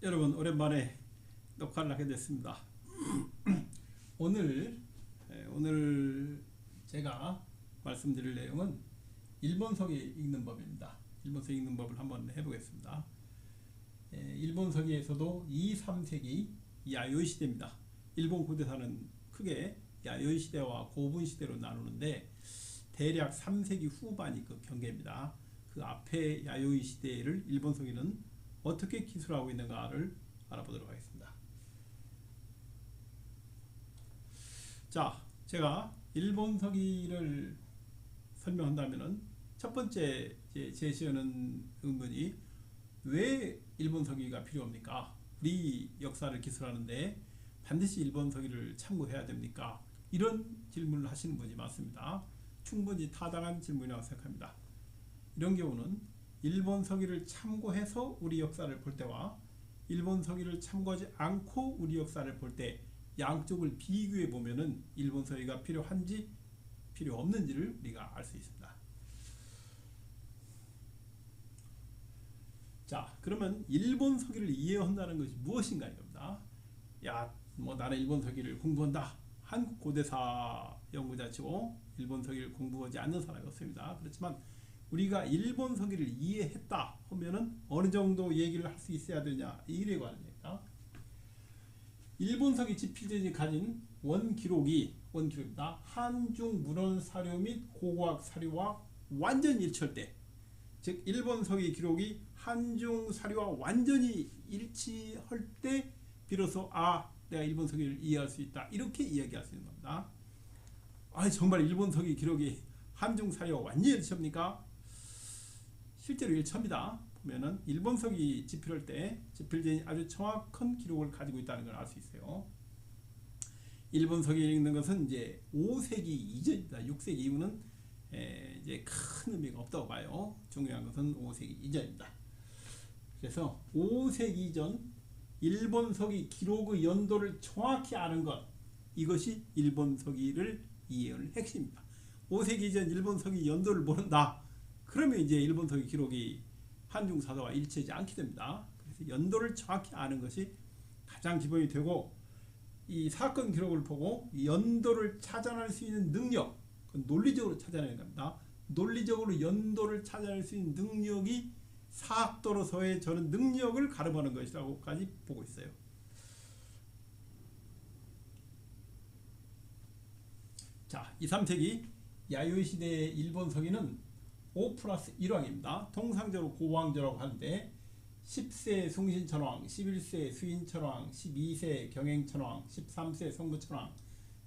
여러분 오랜만에 녹화를 하게 됐습니다. 오늘 제가 말씀드릴 내용은 일본서기 읽는 법입니다. 일본서기 읽는 법을 한번 해보겠습니다. 일본서기에서도 2, 3세기 야요이 시대입니다. 일본 고대사는 크게 야요이 시대와 고분 시대로 나누는데 대략 3세기 후반이 그 경계입니다. 그 앞에 야요이 시대를 일본서기는 어떻게 기술하고 있는가를 알아보도록 하겠습니다. 자, 제가 일본서기를 설명한다면은 첫 번째 제시하는 의문이 왜 일본서기가 필요합니까? 우리 역사를 기술하는데 반드시 일본서기를 참고해야 됩니까? 이런 질문을 하시는 분이 많습니다. 충분히 타당한 질문이라고 생각합니다. 이런 경우는 일본서기를 참고해서 우리 역사를 볼 때와 일본서기를 참고하지 않고 우리 역사를 볼 때 양쪽을 비교해 보면은 일본서기가 필요한지 필요 없는지를 우리가 알 수 있습니다. 자, 그러면 일본서기를 이해한다는 것이 무엇인가 이겁니다. 나는 일본서기를 공부한다. 한국 고대사 연구자치고 일본서기를 공부하지 않는 사람이 없습니다. 그렇지만 우리가 일본서기를 이해했다 하면은 어느 정도 얘기를 할 수 있어야 되냐 이래 관련입니다. 일본서기 지필전이 가진 원기록입니다. 한중 문헌 사료 및 고고학 사료와 완전히 일치할 때, 즉 일본서기 기록이 한중 사료와 완전히 일치할 때 비로소 내가 일본서기를 이해할 수 있다 이렇게 이야기할 수 있는 겁니다. 정말 일본서기 기록이 한중 사료와 완전히 일치합니까? 실제로 일치합니다. 보면은 일본서기 지필할 때 지필전이 아주 정확한 기록을 가지고 있다는 걸 알 수 있어요. 일본서기 읽는 것은 이제 5세기 이전입니다. 6세기 이후는 이제 큰 의미가 없다고 봐요. 중요한 것은 5세기 이전입니다. 그래서 5세기 이전 일본서기 기록의 연도를 정확히 아는 것, 이것이 일본서기를 이해하는 핵심입니다. 5세기 이전 일본서기 연도를 모른다. 그러면 이제 일본서기 기록이 한중사도와 일치하지 않게 됩니다. 그래서 연도를 정확히 아는 것이 가장 기본이 되고, 이 사건 기록을 보고 연도를 찾아낼 수 있는 능력, 논리적으로 찾아내는 겁니다. 논리적으로 연도를 찾아낼 수 있는 능력이 사학도로서의 저는 능력을 가름하는 것이라고까지 보고 있어요. 자, 2, 3세기 야요이 시대의 일본서기는 5+1왕입니다. 통상적으로 고왕조라고 하는데 10세 숭신천왕, 11세 수인천왕, 12세 경행천왕, 13세 성부천왕,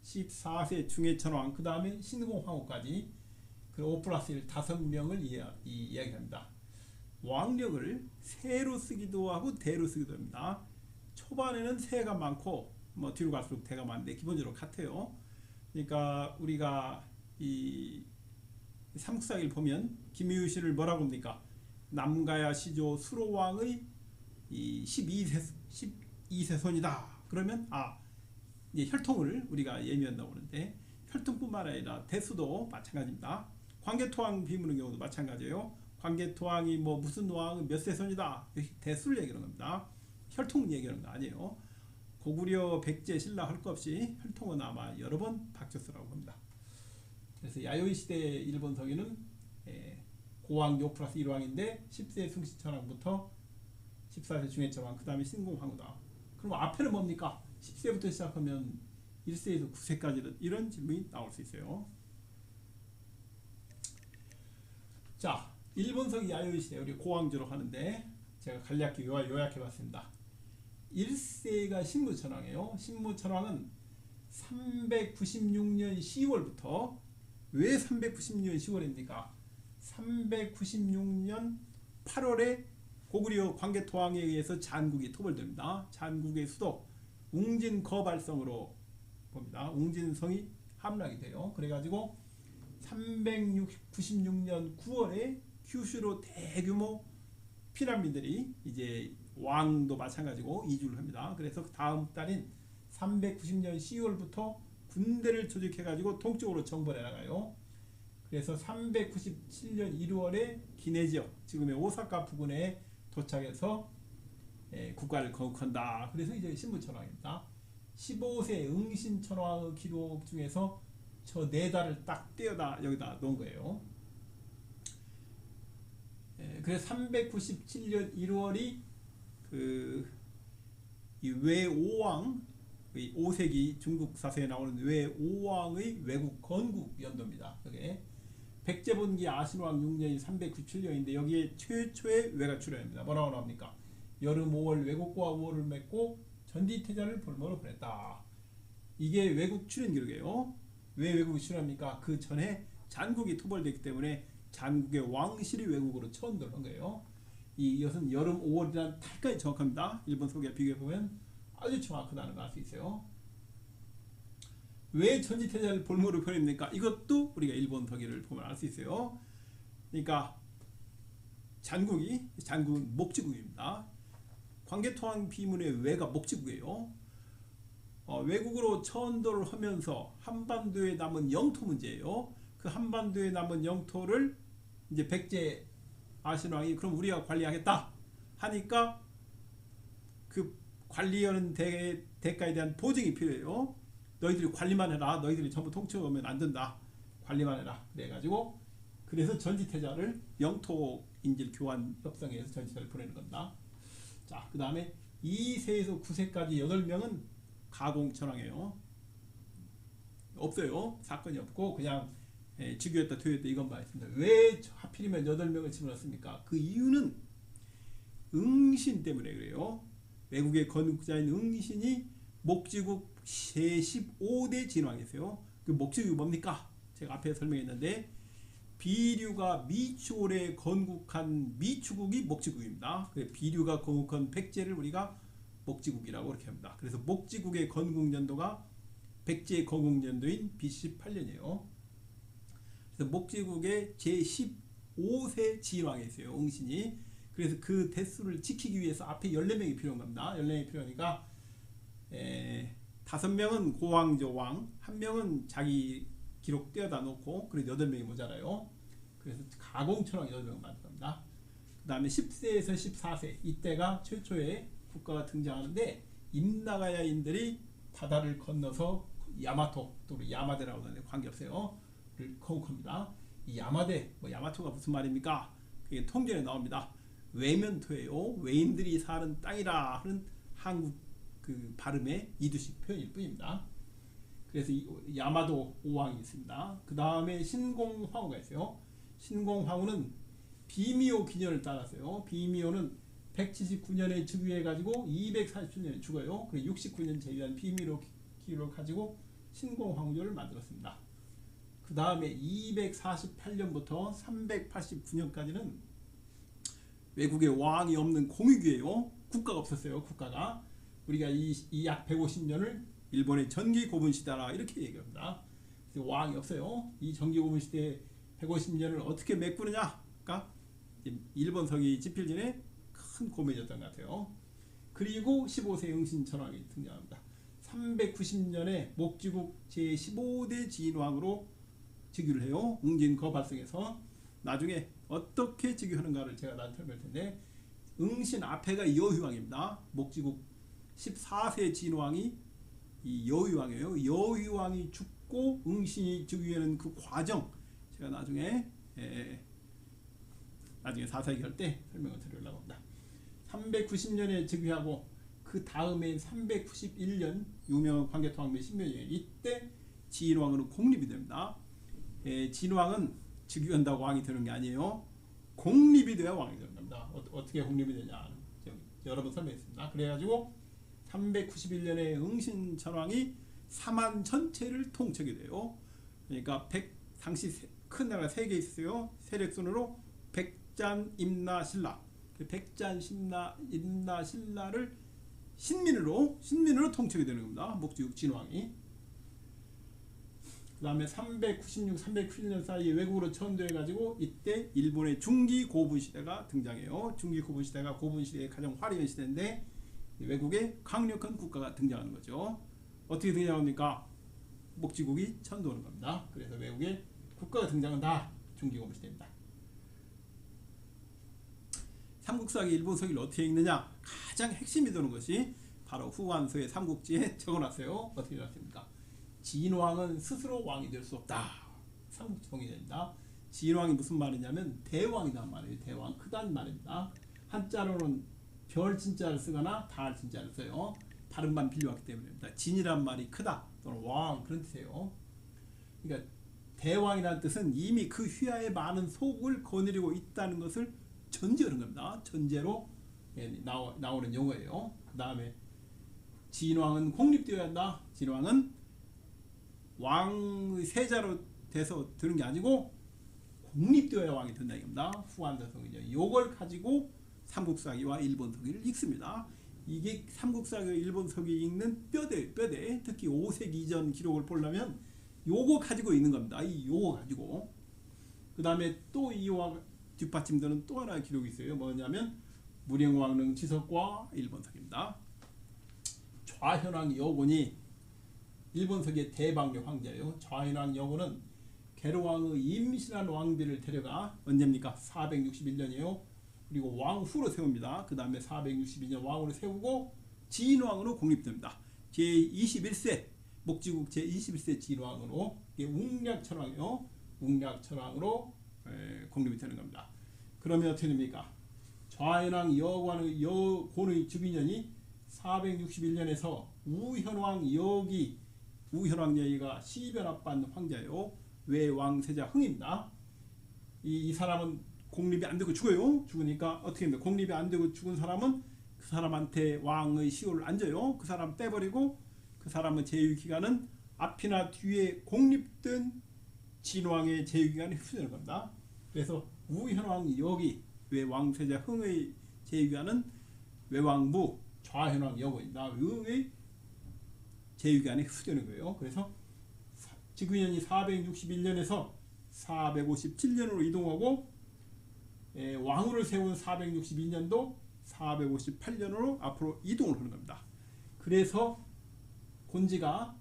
14세 중해천왕, 그 다음에 신공황후까지 그 5+1 5명을 이야기합니다. 왕력을 세로 쓰기도 하고 대로 쓰기도 합니다. 초반에는 세가 많고 뒤로 갈수록 대가 많은데 기본적으로 같아요. 그러니까 우리가 이 삼국사기를 보면 김유신을 뭐라고 합니까? 남가야 시조 수로왕의 이 12세 손이다. 그러면 이제 혈통을 우리가 예미한다고 하는데, 혈통뿐만 아니라 대수도 마찬가지입니다. 광개토왕 비문의 경우도 마찬가지예요. 광개토왕이 무슨 왕의 몇 세 손이다. 대수를 얘기하는 겁니다. 혈통 얘기하는 거 아니에요. 고구려 백제 신라 할 것 없이 혈통은 아마 여러 번 바뀌었으라고 합니다. 그래서 야요이 시대 일본서기는 고왕 요 플러스 1왕인데 10세 숭신천왕부터 14세 중해천왕, 그 다음에 신공황후다. 그럼 앞에는 뭡니까? 10세부터 시작하면 1세에서 9세까지는 이런 질문이 나올 수 있어요. 자, 일본서기 야요이 시대 우리 고왕조로 하는데 제가 간략히 요약해 봤습니다. 1세가 신무천왕이에요. 신무천왕은 396년 10월부터, 왜 396년 10월입니까? 396년 8월에 고구려 광개토왕에 의해서 잔국이 토벌됩니다. 잔국의 수도 웅진거발성으로 봅니다. 웅진성이 함락이 돼요. 그래가지고 396년 9월에 규슈로 대규모 피난민들이 이제 왕도 마찬가지고 이주를 합니다. 그래서 다음 달인 390년 10월부터 군대를 조직해가지고 동쪽으로 정벌해 나가요. 그래서 397년 1월에 기내지역, 지금의 오사카 부근에 도착해서 국가를 건국한다. 그래서 이제 신분천왕입니다. 15세 응신천왕의 기록 중에서 저 네 달을 딱 떼어다 여기다 놓은 거예요. 그래서 397년 1월이 이 외오왕, 5세기 중국 사서에 나오는 외오왕의 외국 건국 연도입니다. 그게 백제본기 아신왕 6년이 397년인데 여기에 최초의 외가 출현합니다. 뭐라고 나옵니까? 여름 5월 외국과 우호를 맺고 전디태자를 볼모로 보냈다. 이게 외국 출현 기록이에요. 왜 외국이 출현합니까? 그 전에 잔국이 토벌됐기 때문에 잔국의 왕실이 외국으로 처음 들어온 거예요. 이것은 여름 5월이라는 달까지 정확합니다. 일본 소개 비교해보면 아주 정확하다는 걸 알 수 있어요. 왜 전지태자를 볼모로 보냅니까? 이것도 우리가 일본 서기를 보면 알 수 있어요. 그러니까 잔국은 목지국입니다. 광개토왕 비문의 외가 목지국이에요. 외국으로 천도를 하면서 한반도에 남은 영토 문제예요. 그 한반도에 남은 영토를 이제 백제 아신왕이 그럼 우리가 관리하겠다 하니까 그 관리하는 대가에 대한 보증이 필요해요. 너희들이 관리만 해라. 너희들이 전부 통치하면 안 된다. 관리만 해라. 그래가지고 그래서 전지태자를 영토 인질 교환 협상에서 전지태자를 보내는 겁니다. 자, 그 다음에 2세에서 9세까지 8명은 가공천왕이에요. 없어요. 사건이 없고 그냥 즉위했다 퇴위했다 이것만 있습니다. 왜 하필이면 8명을 집어넣습니까? 그 이유는 응신 때문에 그래요. 외국의 건국자인 응신이 목지국 제15대 진왕이세요. 그 목지국이 뭡니까? 제가 앞에 설명했는데 비류가 미추홀에 건국한 미추국이 목지국입니다. 비류가 건국한 백제를 우리가 목지국이라고 이렇게 합니다. 그래서 목지국의 건국년도가 백제의 건국년도인 BC8년이에요. 그래서 목지국의 제15세 진왕이 있어요. 응신이. 그래서 그 대수를 지키기 위해서 앞에 14명이 필요한 겁니다. 14명이 필요하니까 5명은 고왕조 왕, 1명은 자기 기록 떼어다 놓고 그래서 8명이 모자라요. 그래서 가공천왕 8명을 만든 겁니다. 그 다음에 10세에서 14세 이때가 최초의 국가가 등장하는데 임나가야인들이 바다를 건너서 야마토 또는 야마데라고 하는데 관계없어요. 를 건국합니다. 이 야마데 야마토가 무슨 말입니까? 그게 통전에 나옵니다. 외면토예요. 외인들이 사는 땅이라 하는 한국 그 발음의 이두식 표현일 뿐입니다. 그래서 야마도 오왕이 있습니다. 그 다음에 신공황후가 있어요. 신공황후는 비미오 기년을 따랐어요. 비미오는 179년에 즉위해가지고 247년에 죽어요. 그리고 69년 제위한 비미오 기를 가지고 신공황후를 만들었습니다. 그 다음에 248년부터 389년까지는 외국에 왕이 없는 공유기예요. 국가가 없었어요. 국가가. 우리가 이 약 150년을 일본의 전기 고분 시대라 이렇게 얘기합니다. 그래서 왕이 없어요. 이 전기 고분 시대 150년을 어떻게 메꾸느냐? 그러니까 일본 서기 집필진에 큰 고민이었던 것 같아요. 그리고 15세 응신천왕이 등장합니다. 390년에 목지국 제15대 진왕으로 즉위를 해요. 응진거 발성에서 나중에 어떻게 즉위하는가를 제가 나한테 설명할 텐데 응신 앞에가 여휘왕입니다. 목지국 14세 진왕이 이 여휘왕이에요. 여휘왕이 죽고 응신이 즉위하는 그 과정 제가 나중에 사사기 할 때 설명을 드리려고 합니다. 390년에 즉위하고 그 다음에 391년 유명한 광개토왕 신묘년 이때 진왕으로 공립이 됩니다. 진왕은 즉위한다고 왕이 되는 게 아니에요. 공립이 돼야 왕이 되는 겁니다. 어떻게 공립이 되냐 여러 번 설명했습니다. 그래가지고 391년에 응신천왕이 사만 전체를 통치하게 돼요. 그러니까 당시 큰 나라가 3개 있어요. 세력순으로 백잔, 임나, 신라. 백잔, 임나, 신라를 신민으로 통치하게 되는 겁니다. 목지국 진왕이. 그 다음에 396, 397년 사이에 외국으로 천도해가지고 이때 일본의 중기 고분 시대가 등장해요. 중기 고분 시대가 고분 시대의 가장 화려한 시대인데 외국에 강력한 국가가 등장하는 거죠. 어떻게 등장합니까? 목지국이 천도하는 겁니다. 그래서 외국에 국가가 등장한다. 중기 고분 시대입니다. 삼국사기 일본 서기를 어떻게 읽느냐? 가장 핵심이 되는 것이 바로 후관소의 삼국지에 적어놨어요. 어떻게 적었습니까? 진왕은 스스로 왕이 될 수 없다. 삼국지 통일입니다. 진왕이 무슨 말이냐면 대왕이란 말이에요. 대왕, 크다는 말입니다. 한자로는 별 진자를 쓰거나 달 진자를 써요. 발음만 빌려왔기 때문입니다. 진이란 말이 크다 또는 왕 그런 뜻이에요. 그러니까 대왕이라는 뜻은 이미 그 휘하에 많은 속을 거느리고 있다는 것을 전제하는 겁니다. 전제로 나오는 용어예요. 그 다음에 진왕은 공립되어야 한다. 진왕은 왕의 세자로 돼서 되는 게 아니고 공립되어야 왕이 된다 이겁니다. 후한자성이죠. 이걸 가지고 삼국사기와 일본서기를 읽습니다. 이게 삼국사기와 일본서기 읽는 뼈대. 특히 5세기 이전 기록을 보려면 요거 가지고 있는 겁니다. 이 요거 가지고. 그 다음에 또 이와 뒷받침되는 또 하나의 기록이 있어요. 뭐냐면 무령왕릉 지석과 일본서기입니다. 좌현왕 여곤이 일본서기의 대방의 황제예요. 좌현왕 여곤은 게르왕의 임신한 왕비를 데려가 언제입니까? 461년이에요. 그리고 왕후로 세웁니다. 그 다음에 462년 왕으로 세우고 진왕으로 공립됩니다. 제21세 목지국 제21세 진왕으로 웅략천왕이요. 웅략천왕으로 공립이 되는 겁니다. 그러면 어떻게 됩니까? 좌현왕 여곤의 즉위년이 461년에서 우현왕 여기가 시변합반 황제예요. 외왕세자 흥입니다. 이 사람은 공립이 안 되고 죽어요. 죽으니까 어떻게 됩니까? 공립이 안 되고 죽은 사람은 그 사람한테 왕의 시호를 앉아요. 그 사람 빼버리고 그 사람의 제위기간은 앞이나 뒤에 공립된 진왕의 제위기간이 흡수되는 겁니다. 그래서 우현왕 여기 외왕세자 흥의 제위기간은 외왕부 좌현왕 여고입니다. 의의 제위기간이 흡수되는 거예요. 그래서 즉위년이 461년에서 457년으로 이동하고 왕후를 세운 462년도 458년으로 앞으로 이동을 하는 겁니다. 그래서 곤지가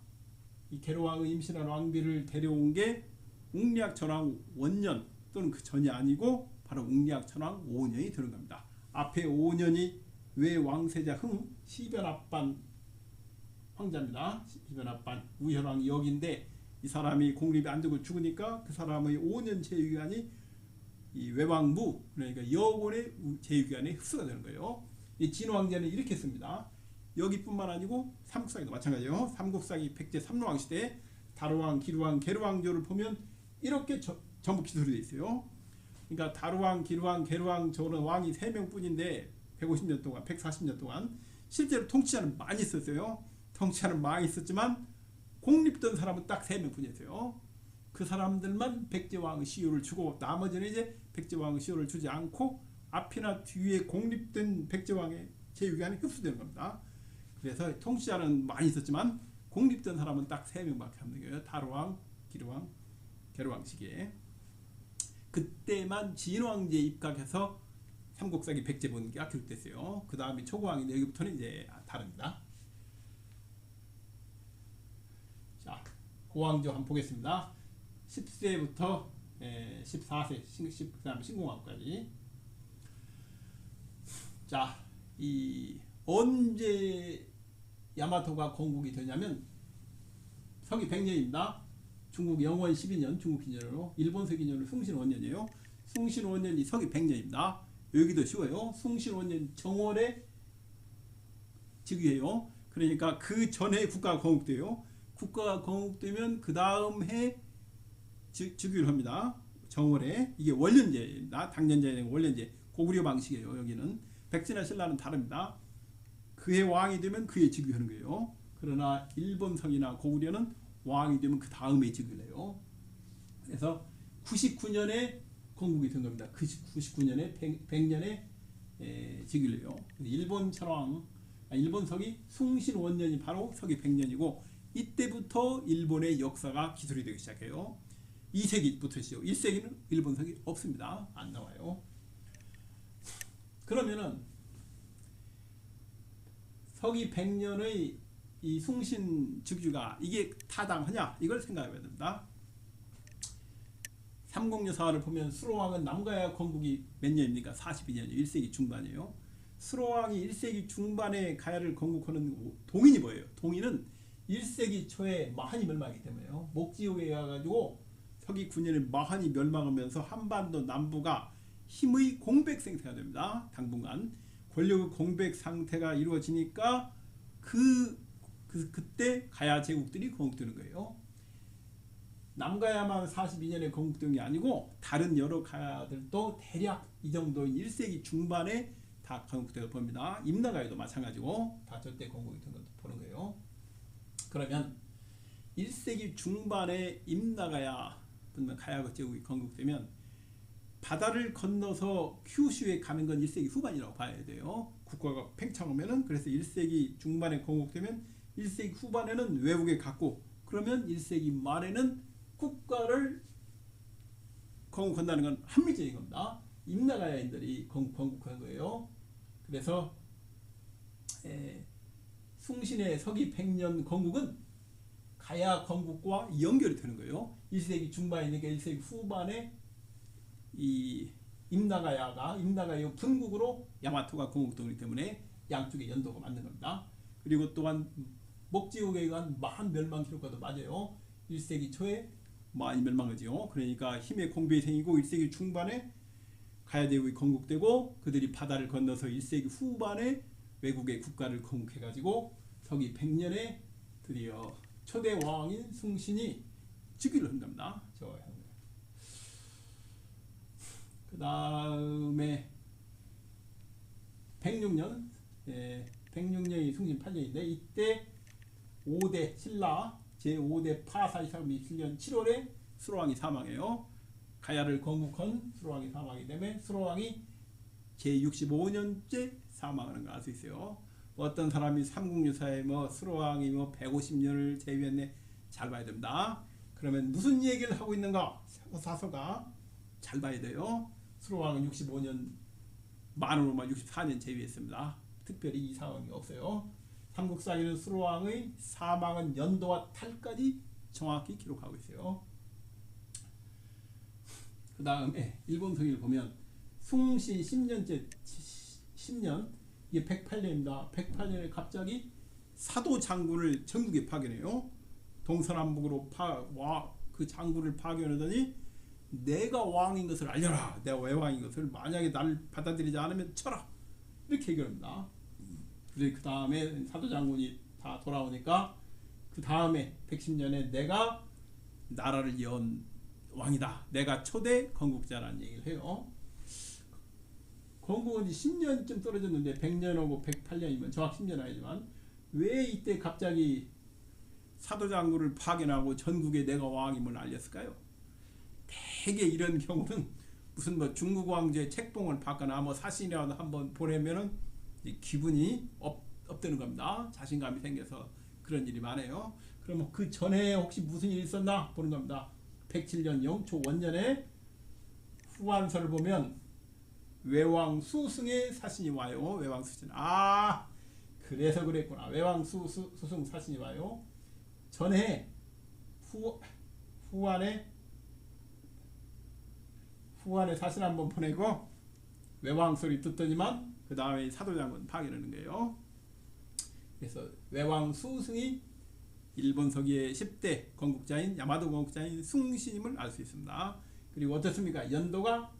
이 게르왕의 임신한 왕비를 데려온 게 웅략천왕 원년 또는 그 전이 아니고 바로 웅략천왕 5년이 되는 겁니다. 앞에 5년이 외왕세자 흥 시변합반 황자입니다. 시변합반 우현왕 여기인데 이 사람이 공립이 안 되고 죽으니까 그 사람의 5년 제위기간이 이 외왕부 그러니까 여곤의 제위기간에 흡수가 되는 거예요. 이 진왕제는 이렇게 씁니다. 여기뿐만 아니고 삼국사기도 마찬가지예요. 삼국사기 백제 삼로왕 시대 다루왕, 기루왕, 게르왕조를 보면 이렇게 전부 기술이 되어 있어요. 그러니까 다루왕, 기루왕, 게르왕 저는 왕이 3명뿐인데 150년 동안, 140년 동안 실제로 통치자는 많이 있었어요. 통치자는 많이 있었지만 공립된 사람은 딱 3명뿐이었어요. 그 사람들만 백제왕의 시효를 주고 나머지는 이제 백제왕의 시효를 주지 않고 앞이나 뒤에 공립된 백제왕의 제위기간이 흡수되는 겁니다. 그래서 통치자는 많이 있었지만 공립된 사람은 딱 3명밖에 없는 거예요. 다루왕, 기루왕, 게르왕 시기에. 그때만 진왕제에 입각해서 삼국사기 백제본기가 기록됐어요. 그 다음에 초고왕인데 여기부터는 이제 다릅니다. 자, 고왕조 한번 보겠습니다. 10세부터 14세, 그 다음에 신공왕까지. 자, 이 언제 야마토가 건국이 되냐면 서기 100년입니다. 중국 영원 12년, 중국 기년으로 일본 서기년으로 숭신 5년이에요. 숭신 5년이 서기 100년입니다. 여기도 쉬워요. 숭신 5년 정월에 즉위해요. 그러니까 그 전에 국가가 건국돼요. 국가가 건국되면 그 다음 해 즉위를 합니다. 정월에. 이게 월년제입니다. 당년제는 월년제. 고구려 방식이에요. 여기는 백제나 신라는 다릅니다. 그해 왕이 되면 그해 즉위하는 거예요. 그러나 일본성이나 고구려는 왕이 되면 그 다음에 즉위를 해요. 그래서 99년에 건국이 된 겁니다. 99년에 100년에 즉위를 해요. 일본 일본성이 숭신 원년이 바로 서기 100년이고 이때부터 일본의 역사가 기술이 되기 시작해요. 2세기부터 시작. 1세기는 일본성이 없습니다. 안 나와요. 그러면은 서기 100년의 이 숭신 즉위가 이게 타당하냐 이걸 생각해야 됩니다. 삼국유사를 보면 수로왕은 남가야 건국이 몇 년입니까? 42년이요. 1세기 중반이에요. 수로왕이 1세기 중반에 가야를 건국하는 동인이 뭐예요? 동인은 1세기 초에 마한이 멸망하기 때문에요. 목지후에 와가지고 서기 9년에 마한이 멸망하면서 한반도 남부가 힘의 공백 상태가 됩니다. 당분간 권력의 공백 상태가 이루어지니까 그때 가야 제국들이 건국되는 거예요. 남가야만 42년에 건국된 게 아니고 다른 여러 가야들도 대략 이 정도인 1세기 중반에 다 건국되어 봅니다. 임나가야도 마찬가지고 다 저때 건국이 된 것도 보는 거예요. 그러면 1세기 중반에 임나가야 가야 제국이 건국되면 바다를 건너서 큐슈에 가는 건 1세기 후반이라고 봐야 돼요. 국가가 팽창하면은 그래서 1세기 중반에 건국되면 1세기 후반에는 외국에 갔고 그러면 1세기 말에는 국가를 건국한다는 건 합리적인 겁니다. 임나가야인들이 건국한 거예요. 그래서 숭신의 서기 100년 건국은 가야 건국과 연결이 되는 거예요. 1세기 중반이니까 1세기 후반에 이 임나가야 분국으로 야마토가 건국되기 때문에 양쪽의 연도가 맞는 겁니다. 그리고 또한 목지국에 의한 마한 멸망 기록과도 맞아요. 1세기 초에 많이 멸망하죠. 그러니까 힘의 공백이 생기고 1세기 중반에 가야 제국이 건국되고 그들이 바다를 건너서 1세기 후반에 외국의 국가를 건국해가지고 서기 100년에 드디어 초대 왕인 숭신이 즉위를 한답니다. 그 다음에 106년 106년이 숭신 8년인데 이때 5대 신라 제5대 파사이사금 27년 7월에 수로왕이 사망해요. 가야를 건국한 수로왕이 사망이 되면 수로왕이 제65년째 사망하는 걸 알 수 있어요. 어떤 사람이 삼국유사에 수로왕이 150년을 제위했네 잘 봐야 됩니다. 그러면 무슨 얘기를 하고 있는가? 사서가 잘 봐야 돼요. 수로왕은 65년 만으로만 64년 제위했습니다. 특별히 이상한 게 없어요. 삼국사에는 수로왕의 사망은 연도와 달까지 정확히 기록하고 있어요. 그 다음에 일본 서기를 보면 숭신 10년째 10년 이게 108년입니다. 108년에 갑자기 사도 장군을 전국에 파견해요. 동서남북으로 그 장군을 파견하더니 내가 왕인 것을 알려라. 내가 왜 왕인 것을 만약에 나를 받아들이지 않으면 쳐라. 이렇게 얘기합니다. 그 다음에 사도 장군이 다 돌아오니까 그 다음에 110년에 내가 나라를 연 왕이다. 내가 초대 건국자라는 얘기를 해요. 건국은 10년쯤 떨어졌는데 100년하고 108년이면 정확 10년 아니지만 왜 이때 갑자기 사도 장군을 파견하고 전국에 내가 왕임을 알렸을까요? 대개 이런 경우는 무슨 중국 왕조의 책봉을 받거나 사신이라도 한번 보내면은 기분이 업되는 겁니다. 자신감이 생겨서 그런 일이 많아요. 그러면 그 전에 혹시 무슨 일이 있었나 보는 겁니다. 107년 영초 원년에 후한서를 보면 외왕 수승의 사신이 와요. 외왕 수승. 그래서 그랬구나. 외왕 수승 사신이 와요. 전에 후한에 사신 한번 보내고 외왕 소리 듣더니만 그 다음에 사도장군 파견하는 거예요. 그래서 외왕 수승이 일본 서기의 10대 건국자인 야마도 건국자인 숭신임을 알 수 있습니다. 그리고 어떻습니까? 연도가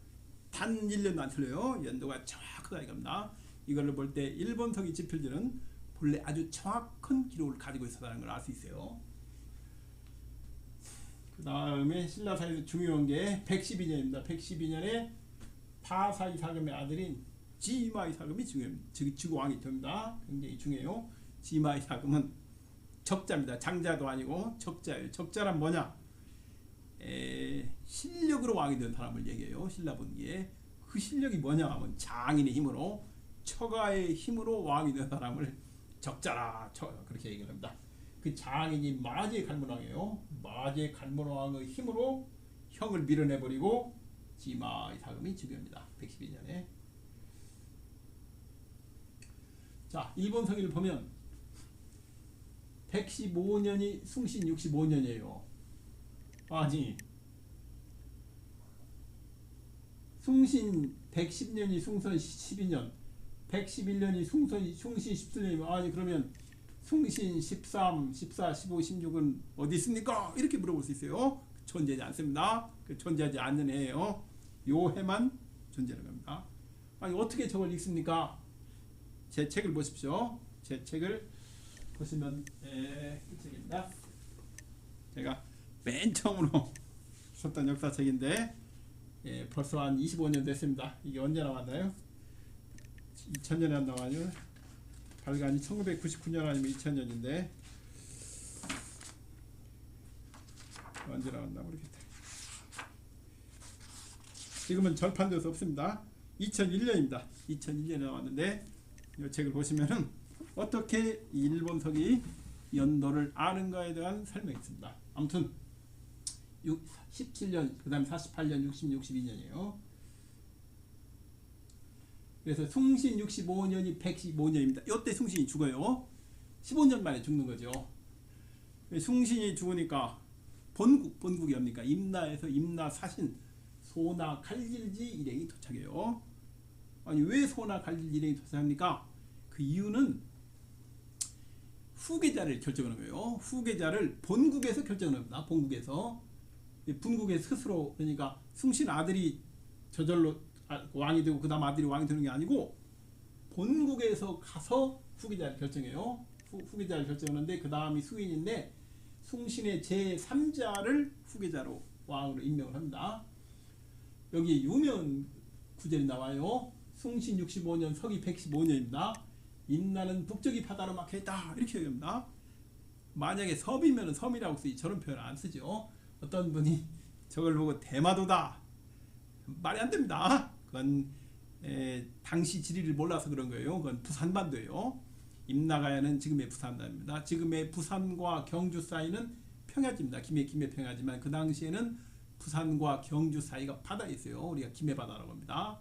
단 1년도 안 틀려요. 연도가 정확하게 갑니다. 이걸로 볼 때 일본 서기 지필지는 본래 아주 정확한 기록을 가지고 있었다는 걸 알 수 있어요. 그 다음에 신라사에서 중요한 게 112년입니다. 112년에 파사이사금의 아들인 지마이사금이 즉위왕이 됩니다. 굉장히 중요해요. 지마이사금은 적자입니다. 장자도 아니고 적자예요. 적자란 뭐냐? 실력으로 왕이 된 사람을 얘기해요. 신라분기에. 그 실력이 뭐냐 하면 장인의 힘으로 처가의 힘으로 왕이 된 사람을 적자라 그렇게 얘기를 합니다. 그 장인이 마제 갈문왕이에요. 마제 갈문왕의 힘으로 형을 밀어내버리고 지마이사금이 즉위합니다. 112년에. 자, 일본 서기를 보면 115년이 숭신 65년이에요. 아니 숭신 110년이 숭선 12년, 111년이 숭신 17년이면 아니 그러면 숭신 13, 14, 15, 16은 어디 있습니까? 이렇게 물어볼 수 있어요. 존재하지 않습니다. 존재하지 않는 해예요. 요 해만 존재하는 겁니다. 아니 어떻게 저걸 읽습니까? 제 책을 보십시오. 제 책을 보시면 이 책입니다. 제가 맨 처음으로 썼던 역사책인데 벌써 한 25년 됐습니다. 이게 언제 나왔나요? 2000년에 안 나와요. 발간이 1999년 아니면 2000년인데 언제 나왔나 모르겠다. 지금은 절판돼서 없습니다. 2001년입니다. 2001년에 나왔는데 이 책을 보시면은 어떻게 일본석이 연도를 아는가에 대한 설명이 있습니다. 아무튼 17년, 그 다음에 48년, 60, 62년이에요. 그래서 숭신 65년이 115년입니다. 이때 숭신이 죽어요. 15년 만에 죽는 거죠. 숭신이 죽으니까 본국이 뭡니까? 임나에서 임나 사신 소나 칼질지 일행이 도착해요. 아니 왜 소나 칼질지 일행이 도착합니까? 그 이유는 후계자를 결정하는 거예요. 후계자를 본국에서 결정하는 겁니다. 본국에서. 분국의 스스로, 그러니까 숭신 아들이 저절로 왕이 되고 그 다음 아들이 왕이 되는 게 아니고 본국에서 가서 후계자를 결정해요. 후계자를 결정하는데 그 다음이 수인인데 숭신의 제3자를 후계자로 왕으로 임명을 합니다. 여기 유명 구절이 나와요. 숭신 65년 서기 115년입니다. 임나는 북쪽이 바다로 막혀있다 이렇게 얘기합니다. 만약에 섬이면 섬이라고 쓰지 저런 표현 안 쓰죠. 어떤 분이 저걸 보고 대마도다 말이 안 됩니다. 그건 당시 지리를 몰라서 그런 거예요. 그건 부산반도예요. 임나가야는 지금의 부산반도입니다. 지금의 부산과 경주 사이는 평야지입니다. 김해 평야지만 그 당시에는 부산과 경주 사이가 바다에 있어요. 우리가 김해바다라고 합니다.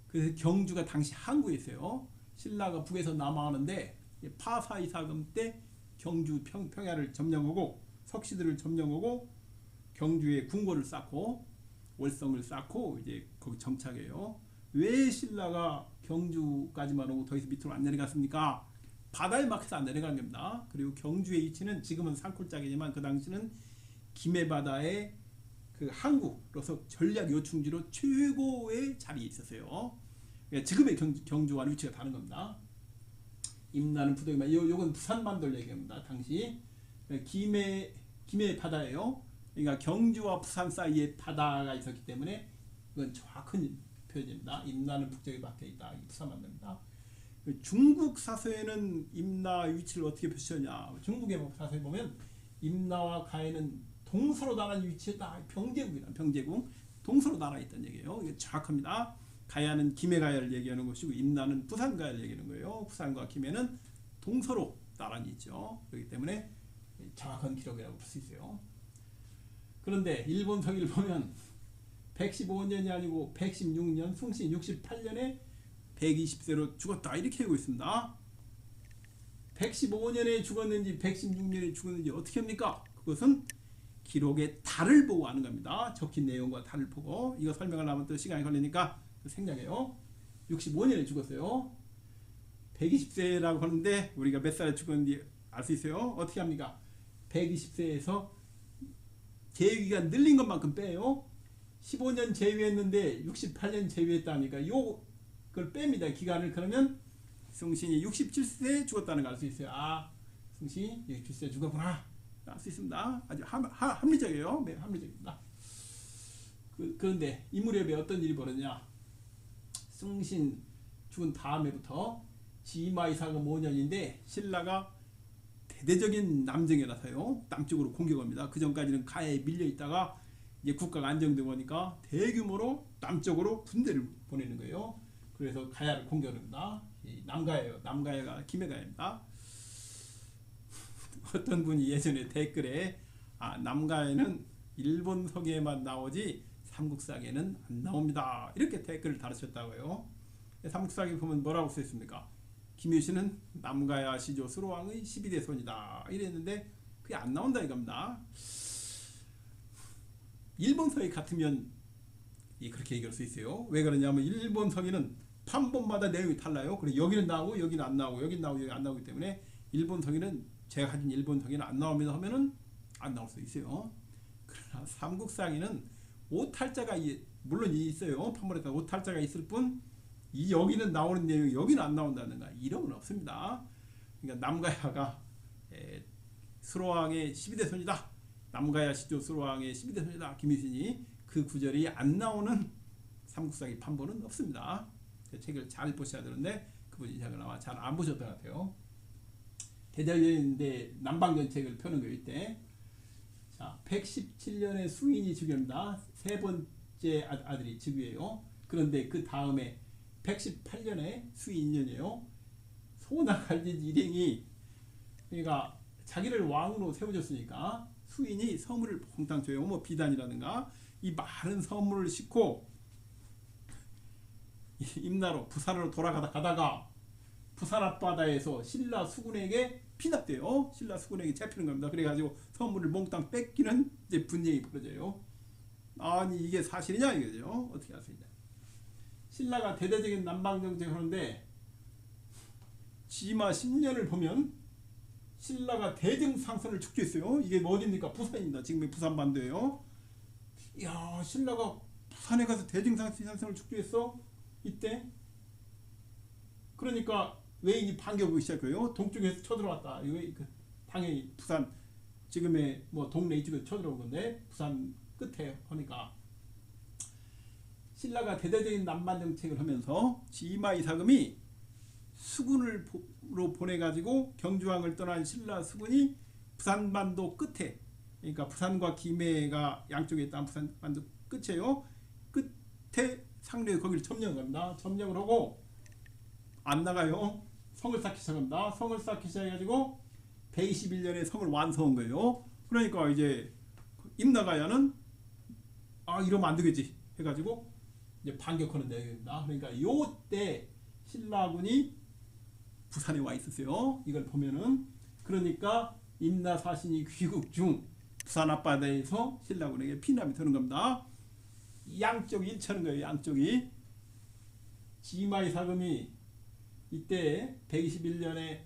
그래서 경주가 당시 항구에 있어요. 신라가 북에서 남하하는데 파사이사금 때 경주 평야를 점령하고 석시들을 점령하고 경주에 궁궐을 쌓고 월성을 쌓고 이제 거기 정착해요. 왜 신라가 경주까지만 오고 더 이상 밑으로 안 내려갔습니까? 바다에 막혀서 안 내려간 겁니다. 그리고 경주의 위치는 지금은 산골짜기지만 그 당시는 김해바다의 그 항구로서 전략 요충지로 최고의 자리에 있었어요. 그러니까 지금의 경주와 위치가 다른 겁니다. 임나는 부동이만 요건 부산반도를 얘기합니다. 당시 김해 바다예요. 그러니까 경주와 부산 사이에 바다가 있었기 때문에 이건 정확한 표현입니다. 임나는 북쪽에 박혀 있다. 이 부산반도입니다. 중국 사서에는 임나 위치를 어떻게 표시하냐? 중국의 사서에 보면 임나와 가해는 동서로 나란히 위치했다. 병제국이다. 병제국 동서로 나란히 있다는 얘기예요. 이게 정확합니다. 가야는 김해 가야를 얘기하는 것이고 임나는 부산 가야를 얘기하는 거예요. 부산과 김해는 동서로 나란히 있죠. 그렇기 때문에 정확한 기록이라고 볼 수 있어요. 그런데 일본 서기를 보면 115년이 아니고 116년 숭신 68년에 120세로 죽었다 이렇게 하고 있습니다. 115년에 죽었는지 116년에 죽었는지 어떻게 합니까? 그것은 기록의 달을 보고 아는 겁니다. 적힌 내용과 달을 보고. 이거 설명을 하면 또 시간이 걸리니까 생략해요. 65년에 죽었어요. 120세라고 하는데 우리가 몇 살에 죽었는지 알 수 있어요? 어떻게 합니까? 120세에서 재위가 늘린 것만큼 빼요. 15년 재위했는데 68년 재위했다니까 그걸 뺍니다. 기간을. 그러면 숭신이 67세에 죽었다는 걸 알 수 있어요. 아, 숭신이 67세에 죽었구나 알 수 있습니다. 아주 합리적이에요. 매우 합리적입니다. 그런데 이 무렵에 어떤 일이 벌어졌냐? 숭신 죽은 다음에부터 지마이사가 5년인데 신라가 대대적인 남정에 나서요. 남쪽으로 공격합니다. 그 전까지는 가해에 밀려 있다가 이제 국가가 안정되고 보니까 대규모로 남쪽으로 군대를 보내는 거예요. 그래서 가야를 공격합니다. 남가야예요. 남가야가 김해가야입니다. 어떤 분이 예전에 댓글에 남가야는 일본 서기에만 나오지 삼국사기에는 안 나옵니다. 이렇게 댓글을 달으셨다고요. 삼국사기 보면 뭐라고 써있습니까? 김유신은 남가야 시조 수로왕의 12대 손이다 이랬는데 그게 안 나온다 이겁니다. 일본 서기 같으면 그렇게 얘기할 수 있어요. 왜 그러냐면 일본 서기는 판본마다 내용이 달라요. 그리고 여기는 나오고 여기는 안 나오고 여기는 나오고 여기 안 나오기 때문에 일본 서기는 제가 가진 일본 서기는 안 나옵니다 하면은 안 나올 수 있어요. 그러나 삼국사기는 오탈자가 물론 있어요. 판본에다 오탈자가 있을 뿐 이 여기는 나오는 내용이 여기는 안 나온다든가 이런 건 없습니다. 그러니까 남가야가 수로왕의 12대 손이다. 남가야 시조 수로왕의 12대 손이다. 김유신이 그 구절이 안 나오는 삼국사기 판본은 없습니다. 책을 잘 보셔야 되는데 그분이 아마 잘 안 보셨던 것 같아요. 대전인데 남방전책을 펴는 거예요. 이때 자 117년에 수인이 즉위합니다. 세 번째 아들이 즉위해요. 그런데 그 다음에 118년에 수인 2년이에요. 소나갈진 일행이 그러니까 자기를 왕으로 세워줬으니까 수인이 선물을 퐁당 줘요. 뭐 비단이라든가 이 많은 선물을 싣고 임나로 부산으로 돌아가다가 부산 앞바다에서 신라 수군에게 피납돼요. 신라 수군에게 잡히는 겁니다. 그래가지고 선물을 몽땅 뺏기는 이제 분쟁이 벌어져요. 아니 이게 사실이냐 이거죠. 어떻게 할 수 있냐. 신라가 대대적인 남방정책을 하는데 지마 10년을 보면 신라가 대증상선을 축조했어요. 이게 어디입니까? 부산입니다. 지금의 부산반도예요. 이야 신라가 부산에 가서 대증상선을 축조했어? 이때 그러니까 외인이 반겨보기 시작해요. 동쪽에서 쳐들어왔다. 이거 당연히 부산 지금의 뭐 동네 이쪽에서 쳐들어온 건데 부산 끝에 하니까 신라가 대대적인 남반 정책을 하면서 지마 이사금이 수군으로 보내가지고 경주왕을 떠난 신라 수군이 부산반도 끝에 그러니까 부산과 김해가 양쪽에 있던 부산반도 끝이에요. 끝에 상류에 거기를 점령을 합니다. 점령을 하고 안 나가요. 성을 쌓기 시작합니다. 성을 쌓기 시작해가지고 121년에 성을 완성한 거예요. 그러니까 이제 임나가야는 이러면 안 되겠지 해가지고 이제 반격하는 내용입니다. 그러니까 요때 신라군이 부산에 와 있었어요. 이걸 보면은 그러니까 임나사신이 귀국 중 부산 앞바다에서 신라군에게 피납이 되는 겁니다. 양쪽이 일치하는 거예요. 양쪽이 지마의 사금이 이때 121년에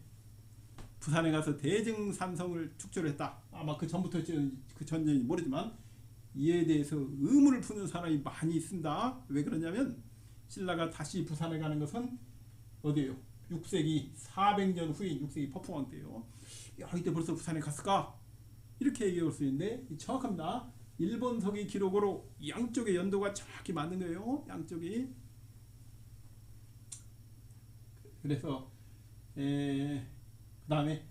부산에 가서 대증산성을 축조를 했다. 아마 그 전부터 그 전쟁이 모르지만 이에 대해서 의문을 푸는 사람이 많이 있습니다. 왜 그러냐면 신라가 다시 부산에 가는 것은 어디예요? 6세기 400년 후인 6세기 퍼풍왕 때요. 야 이때 벌써 부산에 갔을까? 이렇게 얘기할 수 있는데 정확합니다. 일본서기 기록으로 양쪽의 연도가 정확히 맞는 거예요. 양쪽이. 그래서 그 다음에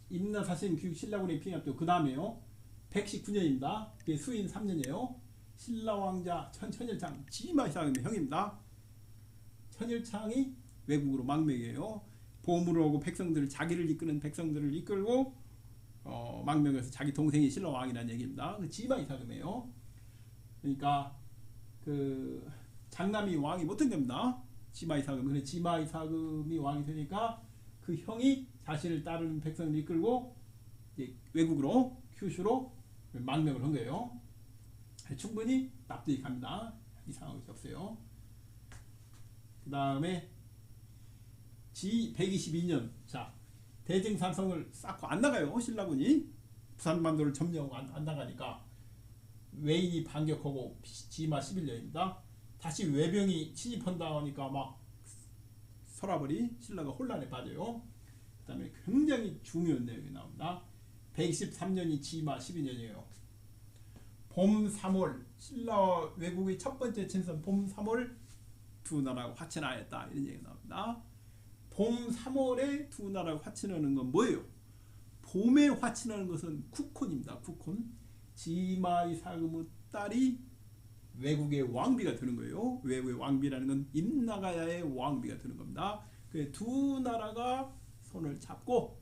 임나사신 귀국 신라군의 피납도 그 다음에요. 119년입니다. 그게 수인 3년이에요. 신라왕자 천일창 지마이사금의 형입니다. 천일창이 외국으로 망명이에요. 보물을 오고 백성들을 자기를 이끄는 백성들을 이끌고 망명해서 자기 동생이 신라왕이라는 얘기입니다. 그 지마이사금이에요. 그러니까 그 장남이 왕이 못된 겁니다. 지마이사금. 근데 지마이사금이 왕이 되니까 그 형이 자신을 따르는 백성을 이끌고 이제 외국으로 큐슈로 망명을 한 거예요. 충분히 납득이 갑니다. 이상한 것이 없어요. 그 다음에 지 122년 자 대증산성을 쌓고 안 나가요. 신라군이 부산반도를 점령하고 안 나가니까 외인이 반격하고 지마 11년입니다. 다시 외병이 침입한다 하니까 막 서라버리 신라가 혼란에 빠져요. 그 다음에 굉장히 중요한 내용이 나옵니다. 123년이 지마 12년이에요. 봄 3월 신라 외국의 첫 번째 친선 봄 3월 두 나라가 화친하였다 이런 얘기가 나옵니다. 봄 3월에 두 나라가 화친하는 건 뭐예요? 봄에 화친하는 것은 쿠콘입니다. 쿠콘. 지마의 사금의 딸이 외국의 왕비가 되는 거예요. 외국의 왕비라는 건 임나가야의 왕비가 되는 겁니다. 두 나라가 손을 잡고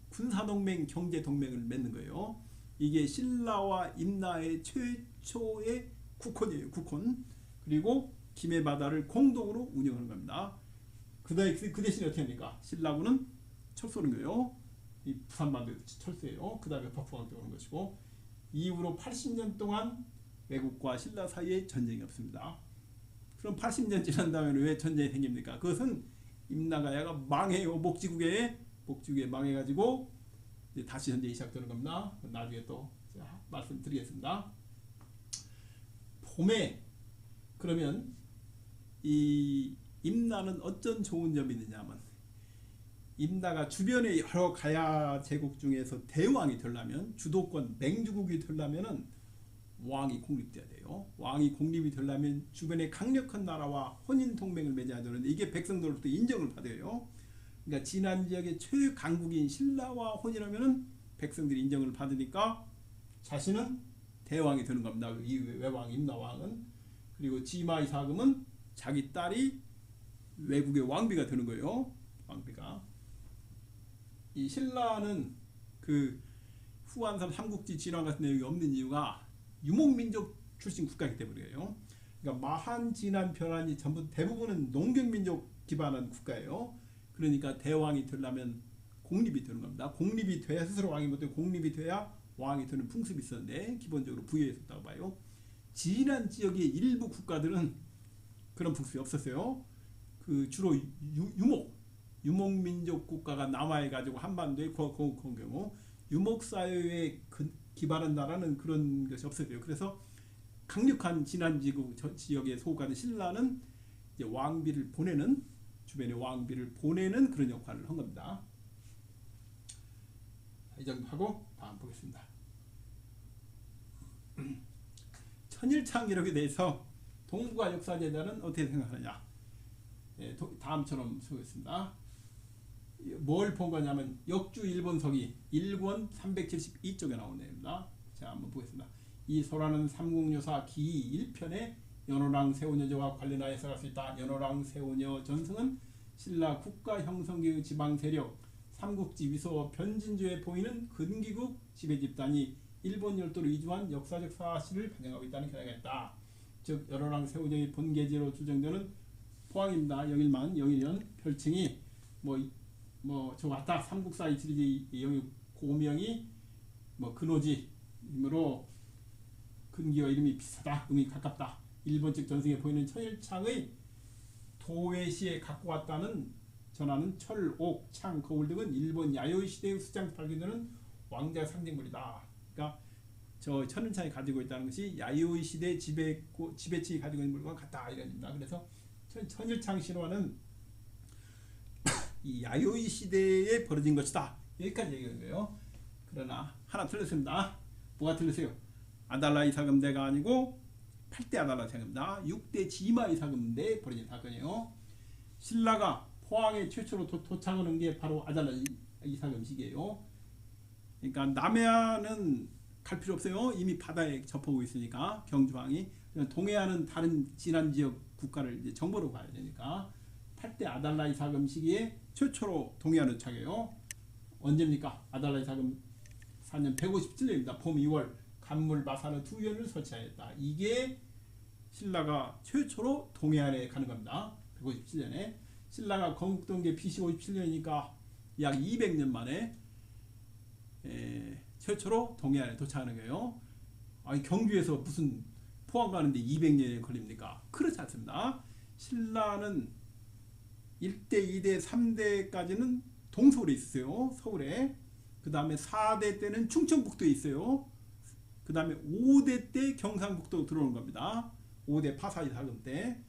군사동맹, 경제동맹을 맺는 거예요. 이게 신라와 임나의 최초의 국혼이에요. 국혼. 그리고 김해바다를 공동으로 운영하는 겁니다. 그 대신에 어떻게 합니까? 신라군은 철수하는 거예요. 이 부산반도에서 철수해요. 그 다음에 박풍왕 때 오는 것이고 이후로 80년 동안 외국과 신라 사이에 전쟁이 없습니다. 그럼 80년 지난 다음에 왜 전쟁이 생깁니까? 그것은 임나가야가 망해요. 목지국에 망해가지고 이제 다시 전쟁이 시작되는 겁니다. 나중에 또 말씀드리겠습니다. 봄에 그러면 이 임나는 어떤 좋은 점이 있느냐면, 임나가 주변의 여러 가야 제국 중에서 대왕이 되려면, 주도권 맹주국이 되려면은 왕이 공립돼야 돼요. 왕이 공립이 되려면 주변의 강력한 나라와 혼인 동맹을 맺어야 되는데, 이게 백성들로부터 인정을 받아요. 그러니까 진안 지역의 최강국인 신라와 혼인하면은 백성들이 인정을 받으니까 자신은 대왕이 되는 겁니다. 이 외왕 임나왕은. 그리고 지마이사금은 자기 딸이 외국의 왕비가 되는 거예요. 왕비가. 이 신라는 그 후한산 삼국지 진화 같은 내용이 없는 이유가 유목민족 출신 국가이기 때문이에요. 그러니까 마한, 진안, 변환이 전부 대부분은 농경민족 기반한 국가예요. 그러니까 대왕이 되려면 공립이 되는 겁니다. 공립이 돼야, 스스로 왕이 못되고 공립이 돼야 왕이 되는 풍습이 있었는데 기본적으로 부여했었다고 봐요. 진안 지역의 일부 국가들은 그런 풍습이 없었어요. 그 주로 유목민족 국가가 남아해가지고 한반도에 그런 경우 유목사회에 기반한 나라는 그런 것이 없었어요. 그래서 강력한 진안 지역에 속하는 신라는 이제 왕비를 보내는, 주변에 왕비를 보내는 그런 역할을 한 겁니다. 이 정도 하고 다음 보겠습니다. 천일창 기록에 대해서 동북아 역사재단은 어떻게 생각하느냐. 다음처럼 쓰겠습니다. 뭘 본 거냐면 역주 일본서기 1권 372쪽에 나온 내용입니다. 자, 한번 보겠습니다. 이 소라는 삼국유사 기 1편에 연호랑 세운여제와 관련하여 써갈 수 있다. 연호랑 세운여 전승은 신라 국가 형성기의 지방 세력 삼국지 위서 변진주에 보이는 근기국 지배 집단이 일본 열도로 이주한 역사적 사실을 반영하고 있다는 견해가 있다. 즉 연호랑 세운여의 본계지로 추정되는 포항입니다. 영일년 별칭이 저 왔다 삼국사 이치리지 영의 고명이 근호지이므로 근기와 이름이 비슷하다, 음이 가깝다. 일본 측 전승에 보이는 천일창의 도외시에 갖고 왔다는 전하는 철, 옥, 창, 거울 등은 일본 야요이 시대의 수장에서 발견되는 왕자 상징물이다. 그러니까 저 천일창이 가지고 있다는 것이 야요이 시대 지배층이 가지고 있는 물과 같다 이런 겁니다. 그래서 천일창 신화는 이 야요이 시대에 벌어진 것이다. 여기까지 얘기한 거예요. 그러나 하나 틀렸습니다. 뭐가 틀렸어요? 아달라 이사금대가 아니고 8대 아달라 이사금입니다. 6대 지마 이사금대 벌어진 사건이에요. 신라가 포항에 최초로 도착하는 게 바로 아달라 이사금 시기예요. 그러니까 남해안은 갈 필요 없어요. 이미 바다에 접하고 있으니까 경주항이. 동해안은 다른 진안 지역 국가를 이제 정보로 가야 되니까 8대 아달라 이사금 시기에 최초로 동해안을 도착해요. 언제입니까? 아달라 이사금 4년 157년입니다. 봄 2월 간물 마산의 두연을 설치하였다. 이게 신라가 최초로 동해안에 가는 겁니다. 157년에 신라가 건국된 게 BC 57년이니까 약 200년 만에 최초로 동해안에 도착하는 거예요. 아니, 경주에서 무슨 포항 가는데 200년이 걸립니까? 그렇지 않습니다. 신라는 1대, 2대, 3대까지는 동서울에 있어요. 서울에. 그 다음에 4대 때는 충청북도에 있어요. 그 다음에 5대 때 경상북도 들어오는 겁니다. 5대 파사이 사금 때.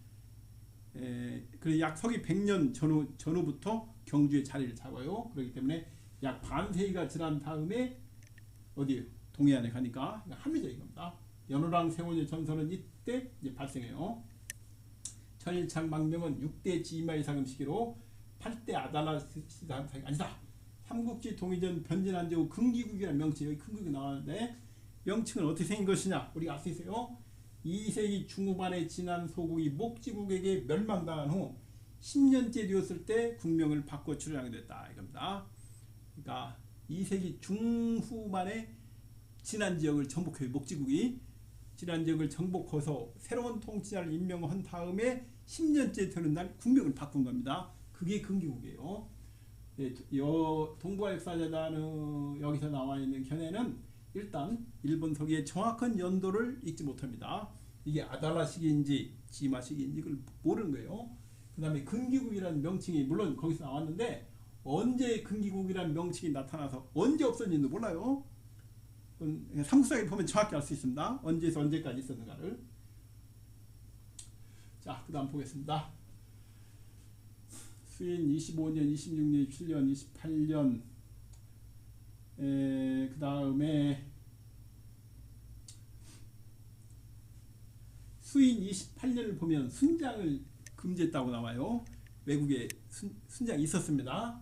그래 약 서기 100년 전후부터 경주에 자리를 잡아요. 그렇기 때문에 약 반세기가 지난 다음에 어디 동해안에 가니까 합리적인 겁니다. 연호랑 세운여 전선은 이때 이제 발생해요. 천일창 망명은 6대 지마 이사금 시기로 8대 아달라 시사금이 아니다. 삼국지 동의전 변진한제후 근기국이라는 명칭, 여기 근기국이 나왔는데 명칭은 어떻게 생긴 것이냐 우리가 알 수 있어요. 2세기 중후반에 진안 소국이 목지국에게 멸망당한 후 10년째 되었을 때 국명을 바꿔 출연하게 됐다 이겁니다. 그러니까 2세기 중후반에 진안 지역을 정복해요. 목지국이 진안 지역을 정복해서 새로운 통치자를 임명한 다음에 10년째 되는 날 국명을 바꾼 겁니다. 그게 근기국이에요. 동북아 역사재단 여기서 나와 있는 견해는 일단 일본 서기의 정확한 연도를 읽지 못합니다. 이게 아달라 시기인지 지마 시기인지 그걸 모르는 거예요. 그 다음에 근기국이라는 명칭이 물론 거기서 나왔는데 언제 근기국이라는 명칭이 나타나서 언제 없어진지도 몰라요. 삼국사에 보면 정확히 알 수 있습니다. 언제에서 언제까지 있었는가를. 자, 그 다음 보겠습니다. 수인 25년, 26년, 27년, 28년 그 다음에 수인 28년을 보면 순장을 금지했다고 나와요. 외국에 순장이 있었습니다.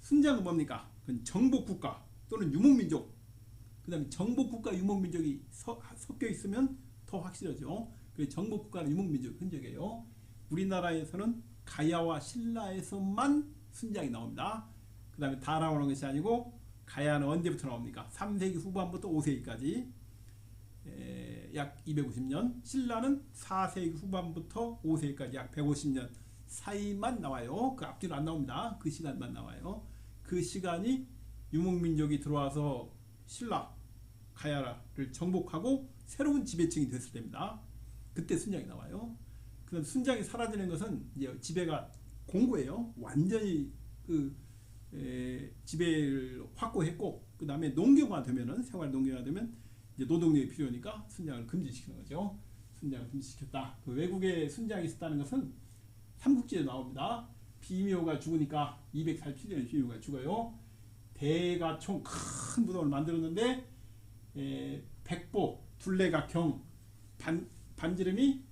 순장은 뭡니까? 그건 정복국가 또는 유목민족, 그 다음에 정복국가 유목민족이 섞여 있으면 더 확실하죠. 그래서 정복국가는 유목민족 흔적이에요. 우리나라에서는 가야와 신라에서만 순장이 나옵니다. 그 다음에 다 나오는 것이 아니고 가야는 언제부터 나옵니까? 3세기 후반부터 5세기까지 약 250년, 신라는 4세기 후반부터 5세기까지 약 150년 사이만 나와요. 그 앞뒤로 안 나옵니다. 그 시간만 나와요. 그 시간이 유목민족이 들어와서 신라, 가야를 정복하고 새로운 지배층이 됐을 때입니다. 그때 순장이 나와요. 그다음 순장이 사라지는 것은 이제 지배가 공고해요. 완전히 지배를 확고했고, 그 다음에 농경화 되면은 생활 농경화 되면 이제 노동력이 필요하니까 순장을 금지시키는 거죠. 순장을 금지시켰다. 그 외국에 순장이 있었다는 것은 삼국지에 나옵니다. 비묘가 죽으니까 247년에 비묘가 죽어요. 대가총 큰 무덤을 만들었는데 백보, 둘레각형, 반지름이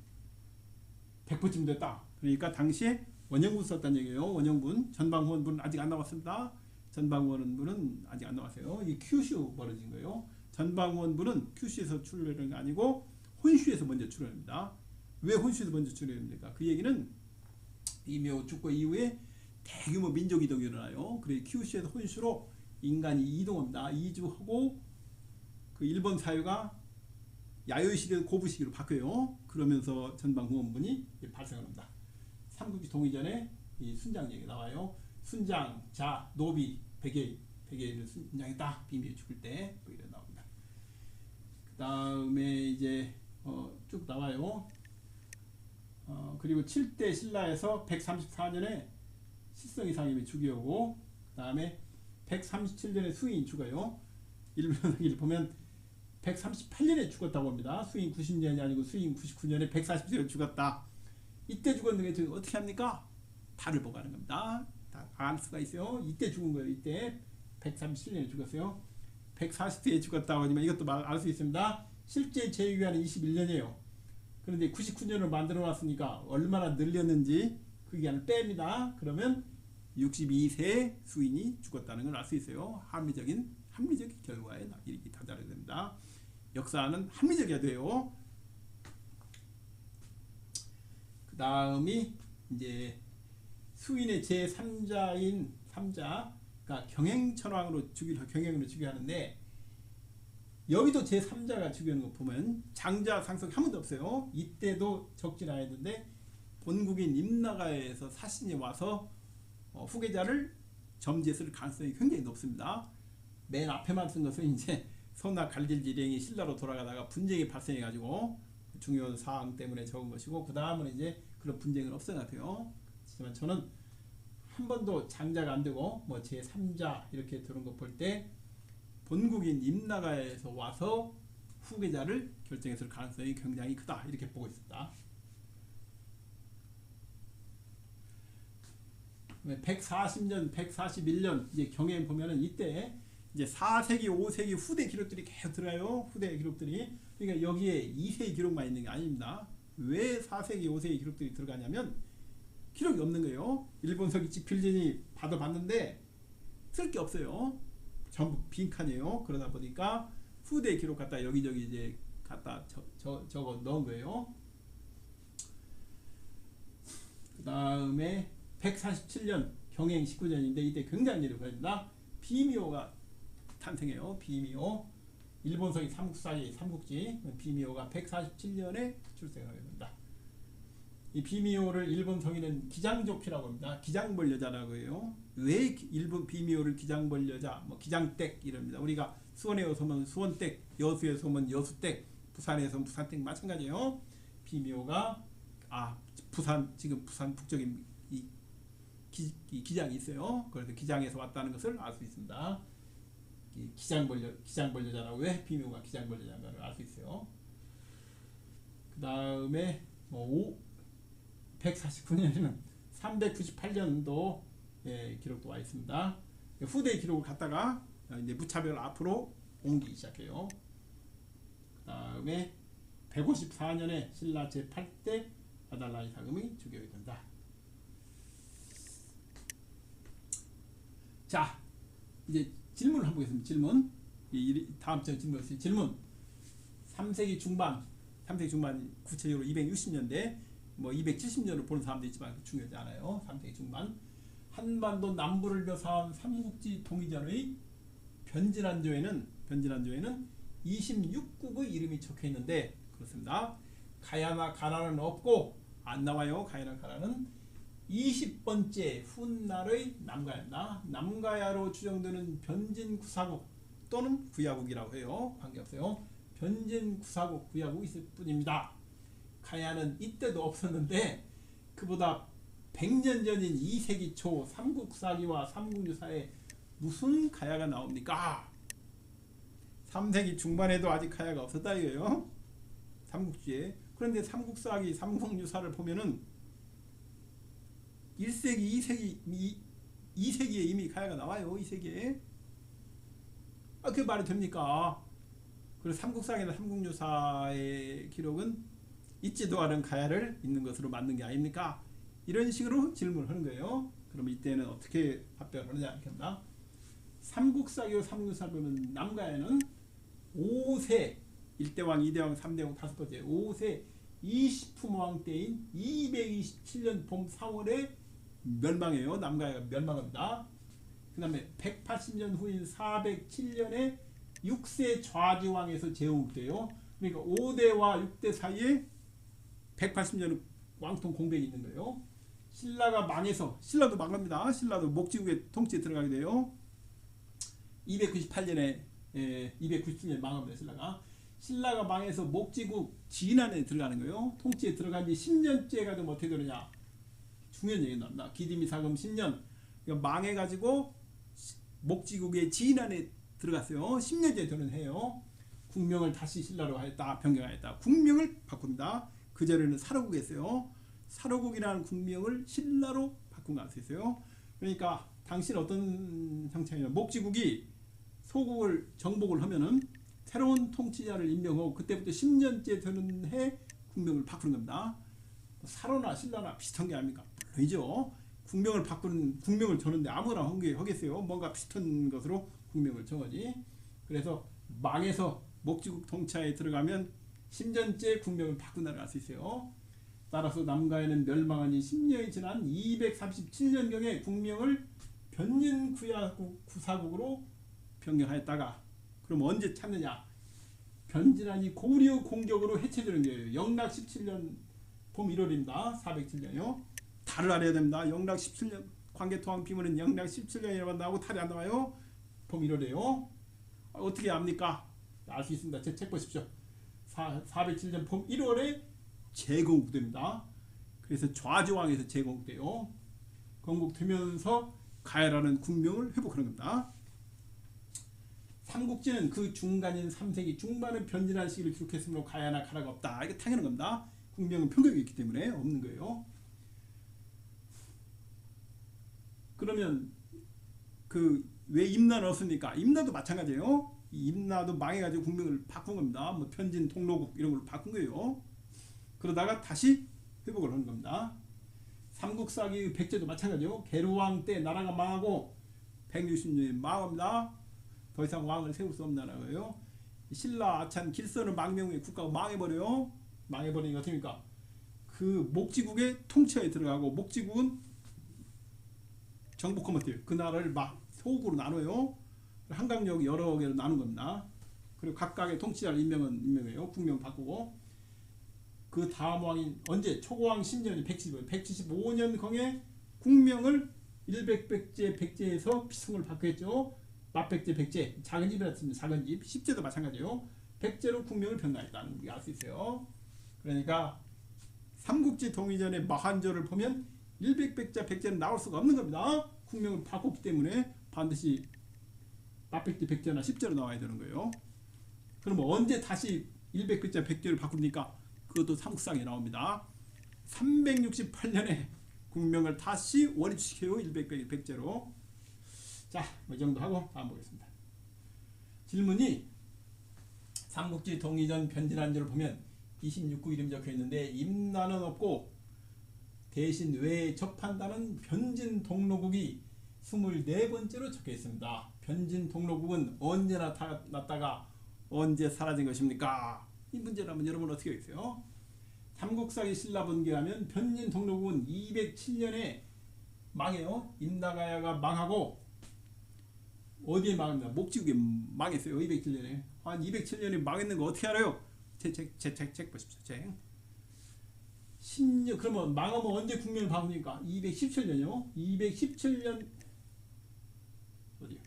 100보쯤 됐다. 그러니까 당시에 원형분 썼다는 얘기예요. 원형분. 전방후원분은 아직 안 나왔습니다. 전방후원분은 아직 안 나왔어요. 이 큐슈 벌어진 거예요. 전방후원분은 큐슈에서 출혈하는 게 아니고 혼슈에서 먼저 출혈합니다. 왜 혼슈에서 먼저 출혈합니까? 그 얘기는 비묘 죽고 이후에 대규모 민족 이동이 일어나요. 그래서 큐슈에서 혼슈로 인간이 이동합니다. 이주하고 그 일본 사회가 야요이 시대 고부 시기로 바뀌어요. 그러면서 전방후원분이 발생합니다. 삼국지 동의 전에 이 순장 얘기 나와요. 순장, 자, 노비, 백예를 순장했다. 비밀 죽을 때 뭐 이런 나옵니다. 그 다음에 이제 쭉 나와요. 그리고 7대 신라에서 134년에 실성이 상임이 죽여오고, 그 다음에 137년에 수인 죽어요. 일본을 보면 138년에 죽었다고 합니다. 수인 90년이 아니고 수인 99년에 140년에 죽었다. 이때 죽었는데 어떻게 합니까? 달을 보고 하는 겁니다. 다 알 수가 있어요. 이때 죽은 거예요. 이때 137년에 죽었어요. 140세에 죽었다고 하지만 이것도 알 수 있습니다. 실제 제위하는 21년이에요. 그런데 99년을 만들어 놨으니까 얼마나 늘렸는지 그 기간을 뺍니다. 그러면 62세 수인이 죽었다는 걸 알 수 있어요. 합리적 결과에 이렇게 다다르게 됩니다. 역사는 합리적이어야 돼요. 그 다음이 이제 수인의 제3자인 3자가 경행천왕으로 경행으로 즉위하는데, 여기도 제3자가 즉위하는 거 보면 장자 상속이 한 번도 없어요. 이때도 적진 않았는데 본국인 임나가에서 사신이 와서 후계자를 점지했을 가능성이 굉장히 높습니다. 맨 앞에만 쓴 것은 이제 선나 갈질지령이 신라로 돌아가다가 분쟁이 발생해가지고 중요한 사항 때문에 적은 것이고, 그 다음은 이제 그런 분쟁은 없은 것 같아요. 하지만 저는 한 번도 장자가 안 되고 뭐 제3자 이렇게 들은 거 볼 때 본국인 임나가에서 와서 후계자를 결정했을 가능성이 굉장히 크다 이렇게 보고 있습니다. 140년, 141년 이제 경행 보면은 이때 이제 4세기, 5세기 후대 기록들이 계속 들어요. 후대 기록들이. 그러니까 여기에 2세기 기록만 있는 게 아닙니다. 왜 4세기, 5세기 기록들이 들어가냐면 기록이 없는 거예요. 일본 서기 지필진이 받아봤는데 쓸 게 없어요. 전부 빈칸이에요. 그러다 보니까 후대 기록 갖다 여기저기 이제 갖다 적어 넣은 거예요. 그 다음에 147년 경행 19년인데 이때 굉장한 일이 벌어집니다. 비미호가 탄생해요. 비미호. 일본 서기 삼국사의 삼국지 비미호가 147년에 출생하게 됩니다. 이 비미호를 일본 성인은 기장조피라고 합니다. 기장벌 여자라고 해요. 왜 일본 비미호를 기장벌 여자, 뭐 기장댁 이럽니다. 우리가 수원에 오면 수원댁, 여수에 오면 여수댁, 부산에서 부산댁 마찬가지예요. 비미호가 부산, 지금 부산 북쪽인 이 기장이 있어요. 그래서 기장에서 왔다는 것을 알 수 있습니다. 기장벌 여자라고 왜 비미호가 기장벌 여자인가를 알 수 있어요. 그 다음에 149년에는 398년도 기록도 와 있습니다. 후대 기록을 갖다가 이제 무차별 앞으로 옮기기 시작해요. 그 다음에 154년에 신라 제8대 아달라이 사금이 주격이 된다. 자, 이제 질문을 한번 보겠습니다. 질문. 다음 장 질문. 3세기 중반 구체적으로 260년대, 뭐 270년을 보는 사람도 있지만 중요하지 않아요. 3세기 중반. 한반도 남부를 묘사한 삼국지 통일전의 변진한조에는 26국의 이름이 적혀 있는데 그렇습니다. 가야나 가나는 없고 안 나와요. 가야나 가나는 20번째 훗날의 남가야입니다. 남가야로 추정되는 변진구사국 또는 구야국이라고 해요. 관계없어요. 변진구사국 구야국이 있을 뿐입니다. 가야는 이때도 없었는데 그보다 100년 전인 2세기 초 삼국사기와 삼국유사에 무슨 가야가 나옵니까? 3세기 중반에도 아직 가야가 없었다 이거예요. 삼국지에. 그런데 삼국사기, 삼국유사를 보면은 1세기, 2세기에 이미 가야가 나와요. 2세기에. 그게 말이 됩니까? 그래서 삼국사기나 삼국유사의 기록은 있지도 않은 가야를 있는 것으로 만든 게 아닙니까? 이런 식으로 질문을 하는 거예요. 그럼 이때는 어떻게 답변을 하느냐 이렇게 합니다. 삼국사기와 삼국유사를 보면 남가야는 5세 1대왕, 2대왕, 3대왕, 5번째 5세 이시푸무왕 때인 227년 봄 4월에 멸망해요. 남가야가 멸망합니다. 그 다음에 180년 후인 407년에 6세 좌지왕에서 제후돼요. 그러니까 5대와 6대 사이에 180년 왕통 공백이 있는 거예요. 신라가 망해서 신라도 망합니다. 신라도 목지국의 통치에 들어가게 돼요. 298년에 297년에 망합니다. 신라가 망해서 목지국 진안에 들어가는 거예요. 통치에 들어간 지 10년째가 되면 어떻게 되느냐. 중요한 얘기가 나옵니다. 기림이 사금 10년. 그러니까 망해가지고 목지국의 진안에 들어갔어요. 10년째 되는 해요. 국명을 다시 신라로 하였다. 변경하였다. 국명을 바꿉니다. 그 전에는 사로국이었어요. 사로국이라는 국명을 신라로 바꾼 거 알 수 있어요. 그러니까 당시는 어떤 상황이냐. 목지국이 소국을 정복을 하면은 새로운 통치자를 임명하고 그때부터 10년째 되는 해 국명을 바꾸는 겁니다. 사로나 신라나 비슷한 게 아닙니까? 물론이죠. 국명을 바꾸는 국명을 정하는데 아무나 하겠어요. 뭔가 비슷한 것으로 국명을 정하지. 그래서 망해서 목지국 통치하에 들어가면 10년째 국명을 바꾼다는 알 수 있어요. 따라서 남가야는 멸망한 지 10년이 지난 237년경에 국명을 변진구사국으로 변경하였다가 그럼 언제 찾느냐? 변진한이 고려 공격으로 해체되는 거예요. 영락 17년 봄 1월입니다. 407년이요. 달을 알아야 됩니다. 영락 17년 관계토항 비문은 영락 17년이라고 나오고 달이 안 나와요. 봄 1월이에요. 어떻게 압니까? 알 수 있습니다. 제 책 보십시오. 407년 봄 1월에 재건국됩니다. 그래서 좌지왕에서 재건국돼요. 건국되면서 가야라는 국명을 회복하는 겁니다. 삼국지는 그 중간인 3세기 중반의 변진한 시기를 기록했으므로 가야나 가라가 없다. 이게 당연한 겁니다. 국명은 평경이 있기 때문에 없는 거예요. 그러면 그 왜 임나는 없습니까? 임나도 마찬가지예요. 임나도 망해가지고 국명을 바꾼 겁니다. 뭐 편진, 통로국 이런 걸로 바꾼 거예요. 그러다가 다시 회복을 하는 겁니다. 삼국사기 백제도 마찬가지요. 계루왕 때 나라가 망하고 160년에 망합니다. 더 이상 왕을 세울 수 없는 나라예요. 신라, 아찬, 길선은 망명의 국가가 망해버려요. 망해버리니까 어떻습니까? 그 목지국의 통치하에 들어가고 목지국은 정복하면 돼요. 그 나라를 막 소국으로 나눠요. 한강역 여러 개로 나눈 겁니다. 그리고 각각의 통치자를 임명해요. 국명 바꾸고 그 다음 왕인 언제 초고왕 10년이 175년 경에 국명을 일백백제 백제에서 피승을 받고 했죠. 맞백제 백제 작은 집이었습니다. 작은 집 10제도 마찬가지요. 백제로 국명을 변경했다는 우리가 알 수 있어요. 그러니까 삼국지 동의전의 마한조를 보면 일백백자 백제는 나올 수가 없는 겁니다. 국명을 바꿨기 때문에 반드시 맞백제 백제나 10제로 나와야 되는 거예요. 그러면 언제 다시 일백백자 백제를 바꿉니까? 그것도 삼국상에 나옵니다. 368년에 국명을 다시 원위치시켜요. 일백백제로. 자, 이 정도 하고 다음 보겠습니다. 질문이 삼국지 동의전 변진한조를 보면 26구 이름이 적혀 있는데 임나는 없고 대신 외에 접한다는 변진 동로국이 24번째로 적혀 있습니다. 변진 동로국은 언제 나타났다가 언제 사라진 것입니까? 이 문제를 한번 여러분 어떻게 하겠어요? 삼국사기 신라분기에 하면 변진 동로국은 207년에 망해요. 임나가야가 망하고 어디에 망합니다. 목지국에 망했어요. 207년에. 한 207년에 망했는 거 어떻게 알아요? 제 책 보십시오. 책. 10년 그러면 망하면 언제 국명을 바꿉니까? 217년이요. 217년 어디요?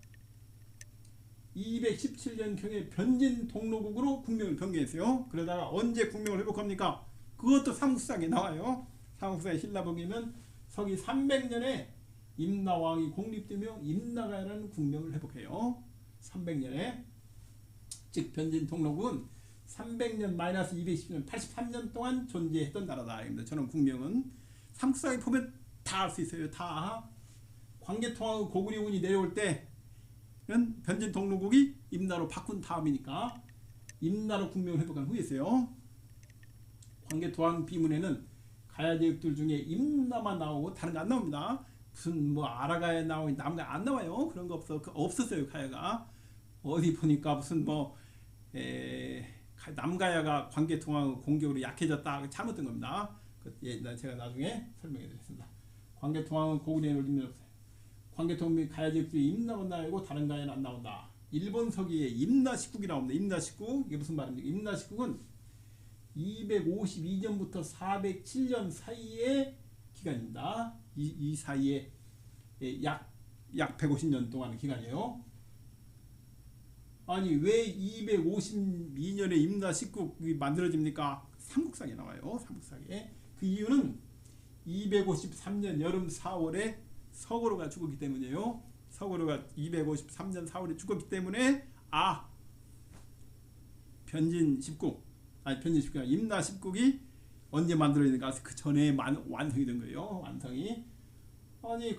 217년 경에 변진 동로국으로 국명을 변경했어요. 그러다가 언제 국명을 회복합니까? 그것도 삼국사에 나와요. 삼국사의 신라복이면 서기 300년에 임나왕이 공립되며 임나가야라는 국명을 회복해요. 300년에 즉 변진 동로국은 300년 마이너스 210년 83년 동안 존재했던 나라다. 저는 국명은 삼국사에 보면 다 알 수 있어요. 다 광개토하고 고구려군이 내려올 때는 변진 동로국이 임나로 바꾼 다음이니까 임나로 국명을 회복한 후였어요. 광개토왕 비문에는 가야제육들 중에 임나만 나오고 다른 게 안 나옵니다. 무슨 뭐 아라가야 나오고 남가 안 나와요. 그런 거 없었어요. 가야가 어디 보니까 무슨 뭐 남가야가 광개토왕 공격으로 약해졌다 잘못된 겁니다. 제가 나중에 설명해 드리겠습니다. 광개토왕은 고구려에 올리면 광개토왕 및 가야제육들이 임나만 나오고 다른 가야는 안 나온다. 일본 서기에 임나십국이 나옵니다. 임나십국 이게 무슨 말입니까? 임나십국은 252년부터 407년 사이의 기간입니다. 이 사이에 약 150년 동안의 기간이에요. 아니 왜 252년에 임나십국이 만들어집니까? 삼국상에 나와요. 삼국상에. 그 이유는 253년 여름 4월에 서고로가 죽었기 때문이에요. 서고로가 253년 4월에 죽었기 때문에 변진 19국 임나 19국이 언제 만들어지는가? 그 전에 완성이 된 거예요. 완성이. 아니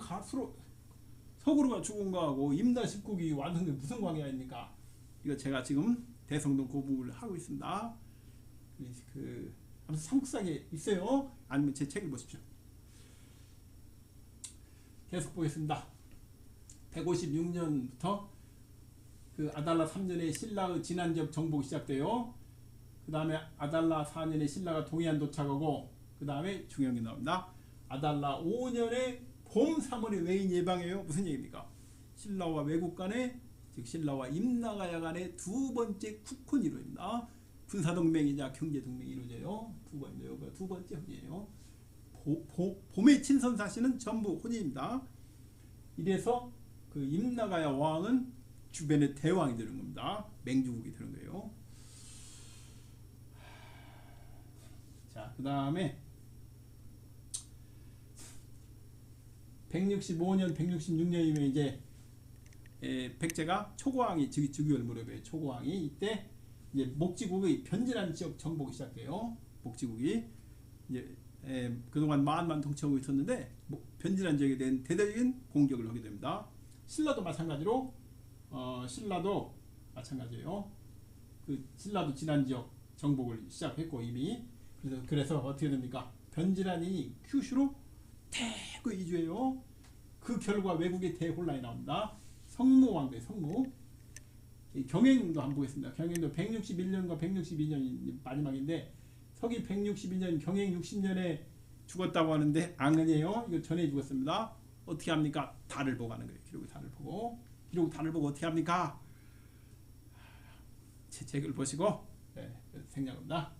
서구로가 죽은 거하고 임나 19국이 완성된 무슨 관계가 있습니까? 이거 제가 지금 대성동 고부를 하고 있습니다. 아무튼 삼국사에 있어요. 아니면 제 책을 보십시오. 계속 보겠습니다. 156년부터 그 아달라 3년에 신라의 진안지역 정복이 시작돼요. 그 다음에 아달라 4년에 신라가 동해안 도착하고 그 다음에 중요한 게 나옵니다. 아달라 5년에 봄 3월에 외인 예방해요. 무슨 얘기입니까? 신라와 외국 간에 즉 신라와 임나가야 간의 두 번째 국혼 이루어집니다. 군사동맹이자 경제동맹이 이루어져요. 두 번째 혼이에요. 봄의 친선사시는 전부 혼입니다. 이래서 그 임나가야 왕은 주변에 대왕이 되는 겁니다. 맹주국이 되는 거예요. 자, 그 다음에 165년, 166년이면 이제 백제가 초고왕이 즉위를 무렵에 초고왕이 이때 이제 목지국의 변진한 지역 정복이 시작돼요. 목지국이 이제 그동안 만만 통치하고 있었는데 변진한 지역에 대한 대대적인 공격을 하게 됩니다. 신라도 마찬가지로 신라도 마찬가지예요. 그 신라도 진안 지역 정복을 시작했고 이미 그래서 어떻게 됩니까? 변진한이 큐슈로 대거 이주해요. 그 결과 외국의 대혼란이 나옵니다. 성무왕대 성무. 경행도 한번 보겠습니다. 경행도 161년과 162년이 마지막인데 서기 162년 경행 60년에 죽었다고 하는데 아니에요. 이거 전에 죽었습니다. 어떻게 합니까? 달을 보고 하는 거예요. 기록의 달을 보고. 기록 달을 보고 어떻게 합니까? 제 책을 보시고 생략합니다.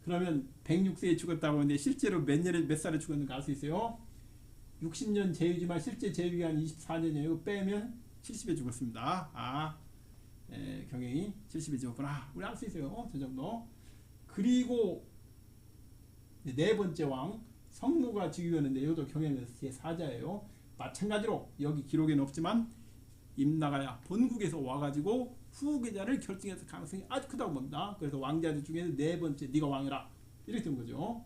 그러면 106세에 죽었다고 하는데 실제로 몇 살에 죽었는가 알 수 있어요? 60년 제위지만 실제 제위기간 24년이에요. 빼면 70에 죽었습니다. 경영이 70에 죽었구나. 우리 알 수 있어요. 저 정도. 그리고 네 번째 왕 성무가 즉위하는데 이것도 경영의 제4자예요. 마찬가지로 여기 기록에는 없지만 임나가야 본국에서 와가지고 후계자를 결정해서 가능성이 아주 크다고 봅니다. 그래서 왕자들 중에서 네 번째 네가 왕이라 이렇게 된 거죠.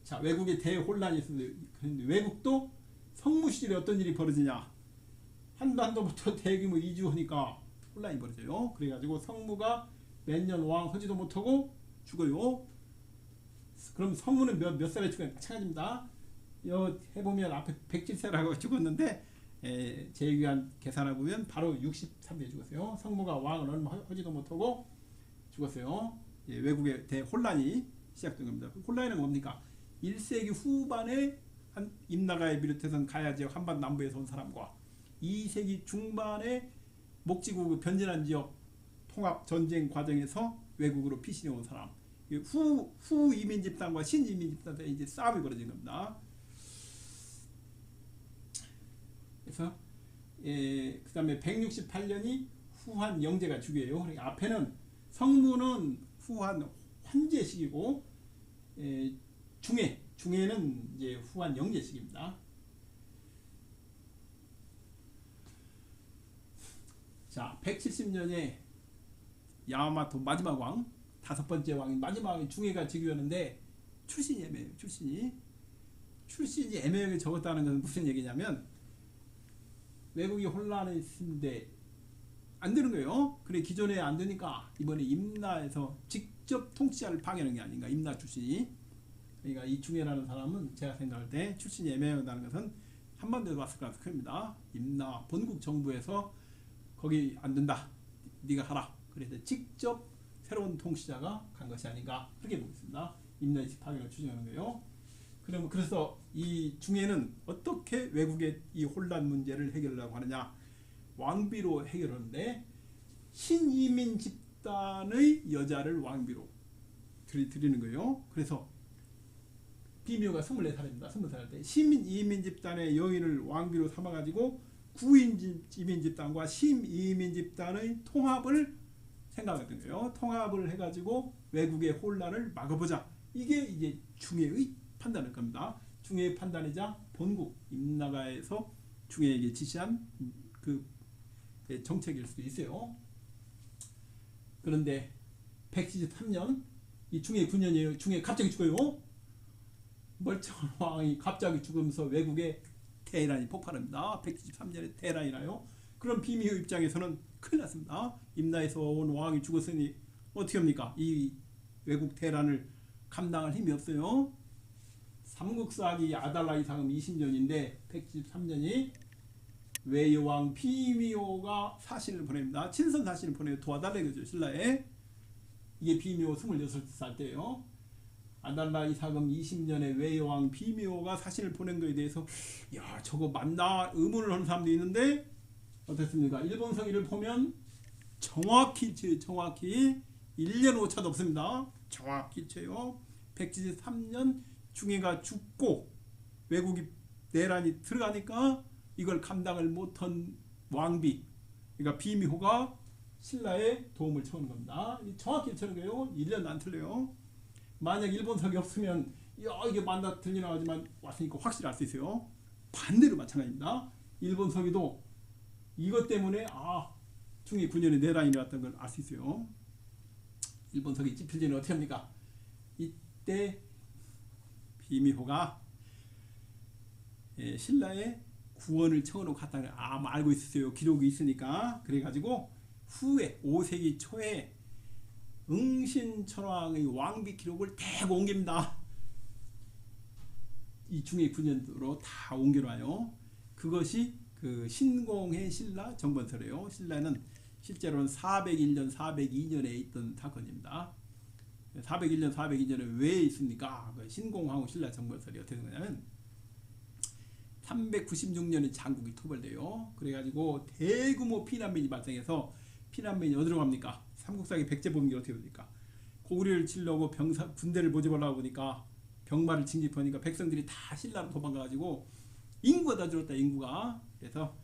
자, 외국에 대혼란이 있었는데 외국도 성무 시절에 어떤 일이 벌어지냐. 한반도부터 대규모 이주하니까 혼란이 벌어져요. 그래가지고 성무가 몇 년 왕 하지도 못하고 죽어요. 그럼 성무는 몇 살에 죽어요? 마찬가지입니다. 해보면 앞에 107세라고 죽었는데 제위기간 계산해 보면 바로 63세에 죽었어요. 성무가 왕을 얼마 하지도 못하고 죽었어요. 외국의 대혼란이 시작된 겁니다. 혼란은 뭡니까? 1세기 후반에 임나가에 비롯해서 가야 지역 한반 남부에서 온 사람과 2세기 중반에 목지국 변전한 지역 통합 전쟁 과정에서 외국으로 피신해 온 사람, 후 이민 집단과 신 이민 집단의 이제 싸움이 벌어진 겁니다. 그래서 그 다음에 168년이 후한 영제가 주기예요. 그러니까 앞에는 성무는 후한 환제식이고 중해는 이제 후한 영제식입니다. 자, 170년에 야마토 마지막 왕, 다섯 번째 왕인 마지막 왕인 중해가 즉위하는데 출신이 애매해요. 출신이 애매하게 적었다는 것은 무슨 얘기냐면 외국이 혼란에 있는데 안 되는 거예요. 그래 기존에 안 되니까 이번에 임나에서 직접 통치자를 파견한 게 아닌가. 임나 출신이. 그러니까 이 중해라는 사람은 제가 생각할 때 출신이 애매하다는 것은 한반도에서 왔을 가능성이 큽니다. 임나 본국 정부에서 거기 안 된다. 네가 하라. 그래서 직접 새로운 통치자가 간 것이 아닌가. 그렇게 보겠습니다. 임나의 파견을 추진하는 거예요. 그래서 이 중에는 어떻게 외국의 이 혼란 문제를 해결하려고 하느냐. 왕비로 해결하는데 신이민 집단의 여자를 왕비로 드리는 거예요. 그래서 비묘가 24살입니다. 20살 때 신이민 집단의 여인을 왕비로 삼아가지고 구이민 집단과 신이민 집단의 통합을 생각했던 거예요. 통합을 해가지고 외국의 혼란을 막아보자. 이게 이제 중해의 판단일 겁니다. 중해의 판단이자 본국 임나가에서 중해에게 지시한 그 정책일 수도 있어요. 그런데 173년 이 중해 9년이에요. 중해 갑자기 죽어요. 멀쩡한 왕이 갑자기 죽으면서 외국의 대란이 폭발합니다. 173년에 대란이 나요. 그럼 비미호 입장에서는 큰일 났습니다. 임나에서 온 왕이 죽었으니 어떻게 합니까? 이 외국 대란을 감당할 힘이 없어요. 삼국사기 아달라 이상은 20년인데 173년이 외여왕 비미호가 사신을 보냅니다. 친선 사신을 보내요. 도와달라 그죠. 신라에. 이게 비미호 26살 때예요. 아달라 이사금 20년에 외여왕 비미호가 사신을 보낸 것에 대해서 야 저거 맞나 의문을 하는 사람도 있는데 어떻습니까? 일본 서기를 보면 정확히 1년 오차도 없습니다. 정확히 쳐요. 173년 중해가 죽고 외국이 내란이 들어가니까 이걸 감당을 못한 왕비, 그러니까 비미호가 신라에 도움을 청하는 겁니다. 정확히 쳐는 거예요. 1년도 안 틀려요. 만약 일본석이 없으면 이게 맞나 틀리나 하지만 왔으니까 확실히 알 수 있어요. 반대로 마찬가지입니다. 일본석이도 이것 때문에 중해 9년에 내란이 일어났던 걸 알 수 있어요. 일본석이 찝힐 때는 어떻게 합니까? 이때 비미호가 신라에 구원을 청하고 갔다는 걸 알고 있었어요. 기록이 있으니까. 그래가지고 후에 5세기 초에 응신천왕의 왕비 기록을 대고 옮깁니다. 이 중해 9년도로 다 옮겨놔요. 그것이 그 신공의 신라 정번서래요. 신라는 실제로는 401년, 402년에 있던 사건입니다. 401년, 402년에 왜 있습니까? 신공하고 신라 정번설이 어떻게 된 거냐면 396년에 장국이 토벌돼요. 그래가지고 대규모 피난민이 발생해서 피난민이 어디로 갑니까? 삼국사기 백제보험이 어떻게 됩니까? 고구려를 치려고 군대를 모집하려고 보니까 병마를 징집하니까 백성들이 다 신라로 도망가가지고 인구가 다 줄었다. 인구가. 그래서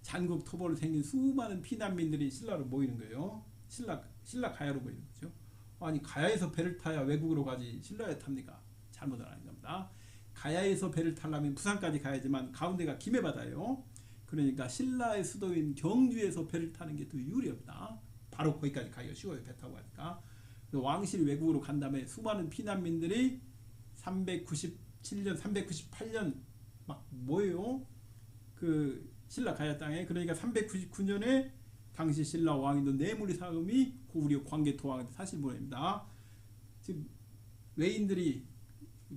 잔국 토벌로 생긴 수많은 피난민들이 신라로 모이는 거예요. 신라 가야로 모이는 거죠. 아니 가야에서 배를 타야 외국으로 가지 신라에 탑니까? 잘못은 아닌 겁니다. 가야에서 배를 타려면 부산까지 가야지만 가운데가 김해바다예요. 그러니까 신라의 수도인 경주에서 배를 타는 게 더 유리합니다. 바로 거기까지 가기가 쉬워요. 배 타고 가니까. 왕실이 외국으로 간 다음에 수많은 피난민들이 397년, 398년 막 뭐예요? 그 신라 가야 땅에. 그러니까 399년에 당시 신라 왕이던 내무리 사금이 고구려 광개토왕한테 사실 보냅니다. 지금 외인들이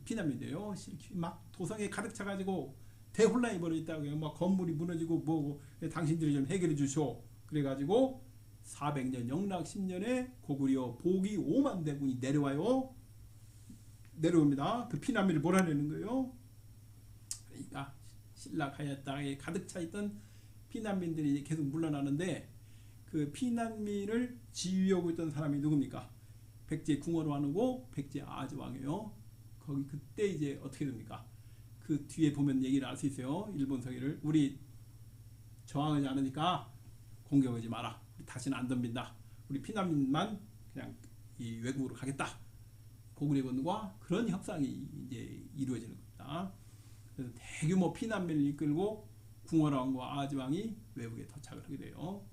피난민이에요. 막 도성에 가득 차가지고 대혼란이 벌어졌다고요. 막 건물이 무너지고 뭐고 당신들이 좀 해결해 주쇼. 그래가지고 400년 영락 10년에 고구려 보기 5만 대군이 내려와요. 내려옵니다. 그 피난민을 몰아내는 거예요. 그러니까 신라 가야 땅에 가득 차 있던 피난민들이 계속 물러나는데 그 피난민을 지휘하고 있던 사람이 누굽니까? 백제 궁궐왕이고 백제 아즈왕이에요. 거기 그때 이제 어떻게 됩니까? 그 뒤에 보면 얘기를 알 수 있어요. 일본 서기를 우리 저항하지 않으니까 공격하지 마라. 우리 다시는 안 덤빈다. 우리 피난민만 그냥 이 외국으로 가겠다. 고구려군과 그런 협상이 이제 이루어지는 겁니다. 그래서 대규모 피난민을 이끌고 궁궐왕과 아즈왕이 외국에 도착을 하게 돼요.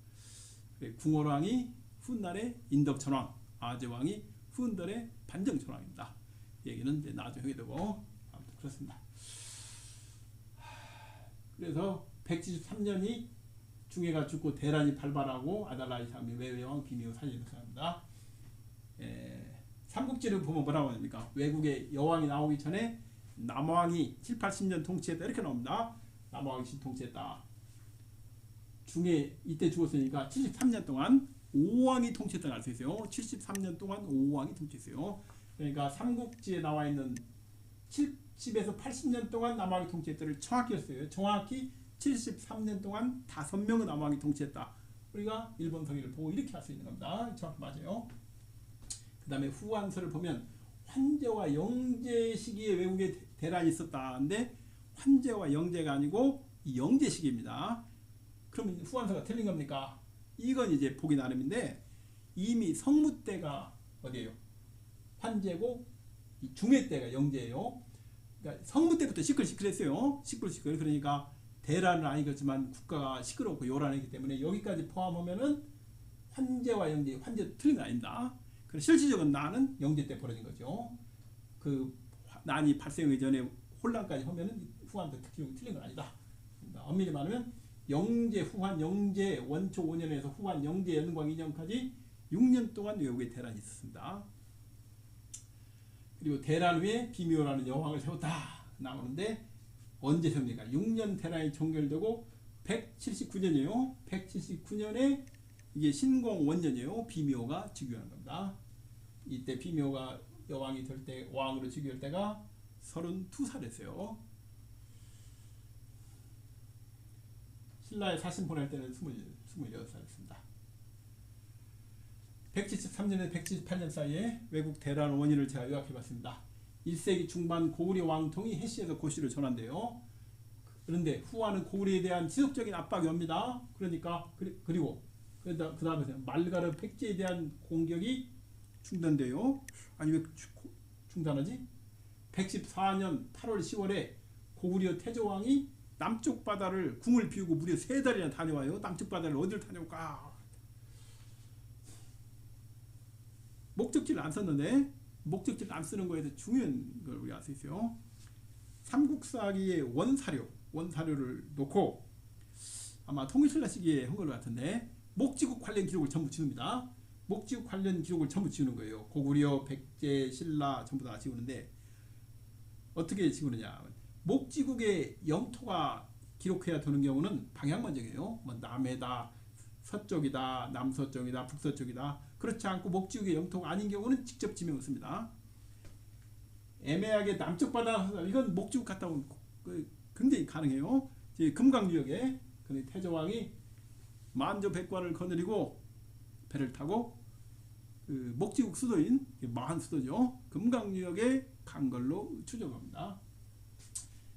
궁궐왕이 훗날에 인덕천왕, 아즈왕이 훗날에 반정천왕입니다. 얘기는 이제 나중에 하게 되고 아무튼 그렇습니다. 그래서 173년이 중해가 죽고 대란이 발발하고 아달라이 상미 외외왕 비미호 사진을 합니다. 삼국지를 보면 뭐라고 합니까? 외국에 여왕이 나오기 전에 남왕이 7, 80년 통치했다 이렇게 나옵니다. 남왕이 통치했다. 중해 이때 죽었으니까 73년 동안 5왕이 통치했다고 알 수 있어요. 73년 동안 5왕이 통치했어요. 그러니까 삼국지에 나와 있는 70에서 80년 동안 남왕이 통치했다를 정확히 했어요. 정확히 73년 동안 5명의 남왕이 통치했다. 우리가 일본 서기를 보고 이렇게 할 수 있는 겁니다. 정확히 맞아요. 그 다음에 후한서를 보면 환제와 영제 시기에 외국에 대란이 있었다는데 환제와 영제가 아니고 영제 시기입니다. 그러면 후한서가 틀린 겁니까? 이건 이제 보기 나름인데 이미 성무 때가 어디예요? 환제고 이 중해 때가 영제예요. 그러니까 성무 때부터 시끌시끌했어요. 시끌시끌. 그러니까 대란은 아니겠지만 국가가 시끄럽고 요란하기 때문에 여기까지 포함하면은 환제와 영제, 환제 틀린 거 아닙니다. 실질적인 난은 영제 때 벌어진 거죠. 그 난이 발생하기 전에 혼란까지 하면은 후한도 틀린 건 아니다. 엄밀히 말하면 영제, 후한, 영제 원초 5년에서 후한, 영제 연광 2년까지 6년 동안 외국에 대란이 있었습니다. 그리고 대란 후에 비미호라는 여왕을 세웠다 나오는데 언제 세웁니까? 6년 대란이 종결되고 179년이에요. 179년에 이게 신공 원년이에요. 비미호가 즉위하는 겁니다. 이때 비미호가 여왕이 될 때 왕으로 즉위할 때가 32살이었어요. 신라에 사신 보낼 때는 26살이었습니다. 173년에서 178년 사이에 외국 대란 원인을 제가 요약해봤습니다. 1세기 중반 고구려 왕통이 해시에서 고시를 전한대요. 그런데 후한은 고구려에 대한 지속적인 압박이 옵니다. 그러니까 그리고 그 다음에 말가르 백제에 대한 공격이 중단돼요. 아니 왜 중단하지? 114년 8월 10월에 고구려 태조왕이 남쪽 바다를 궁을 비우고 무려 3달이나 다녀와요. 남쪽 바다를 어디를 다녀올까? 목적지를 안 썼는데 목적지를 안 쓰는 거에 대해서 중요한 걸 우리가 알 수 있어요. 삼국사기의 원사료를 놓고 아마 통일신라 시기에 한 것 같은데 목지국 관련 기록을 전부 지웁니다. 목지국 관련 기록을 전부 지우는 거예요. 고구려, 백제, 신라 전부 다 지우는데 어떻게 지우느냐? 목지국의 영토가 기록해야 되는 경우는 방향만 정해요. 뭐 남해다, 서쪽이다, 남서쪽이다, 북서쪽이다. 그렇지 않고 목지국의 영토가 아닌 경우는 직접 지명을 씁니다. 애매하게 남쪽 바다 이건 목지국 같다 보면 굉장히 가능해요. 금강유역에 태조왕이 만조 백관을 거느리고 배를 타고 목지국 수도인 마한 수도죠. 금강유역에 간 걸로 추정합니다.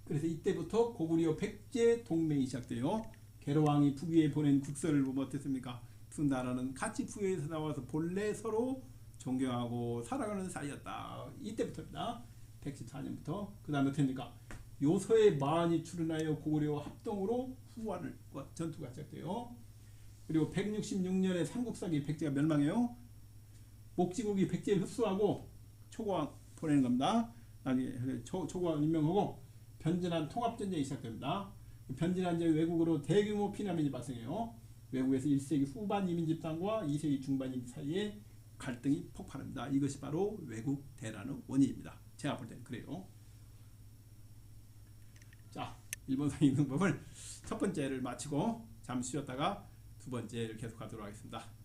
그래서 이때부터 고구려 백제 동맹이 시작돼요. 계로왕이 북위에 보낸 국서를 보면 어땠습니까? 두 나라는 같이 부여에서 나와서 본래 서로 존경하고 살아가는 사이였다. 이때부터입니다. 114년부터. 그 다음에 어떻습니까? 요서의 마한이 출현하여 고구려와 합동으로 후환을 전투가 시작돼요. 그리고 166년에 삼국사기 백제가 멸망해요. 목지국이 백제를 흡수하고 초고왕 보내는 겁니다. 나중에 초고왕 임명하고 변진한 통합전쟁이 시작됩니다. 변진한 지역 외국으로 대규모 피난민이 발생해요. 외국에서 1세기 후반 이민 집단과 2세기 중반 이민 사이에 갈등이 폭발합니다. 이것이 바로 외국 대란의 원인입니다. 제가 볼 때는 그래요. 자, 일본상 읽는 법을 첫 번째를 마치고 잠시 쉬었다가 두 번째를 계속하도록 하겠습니다.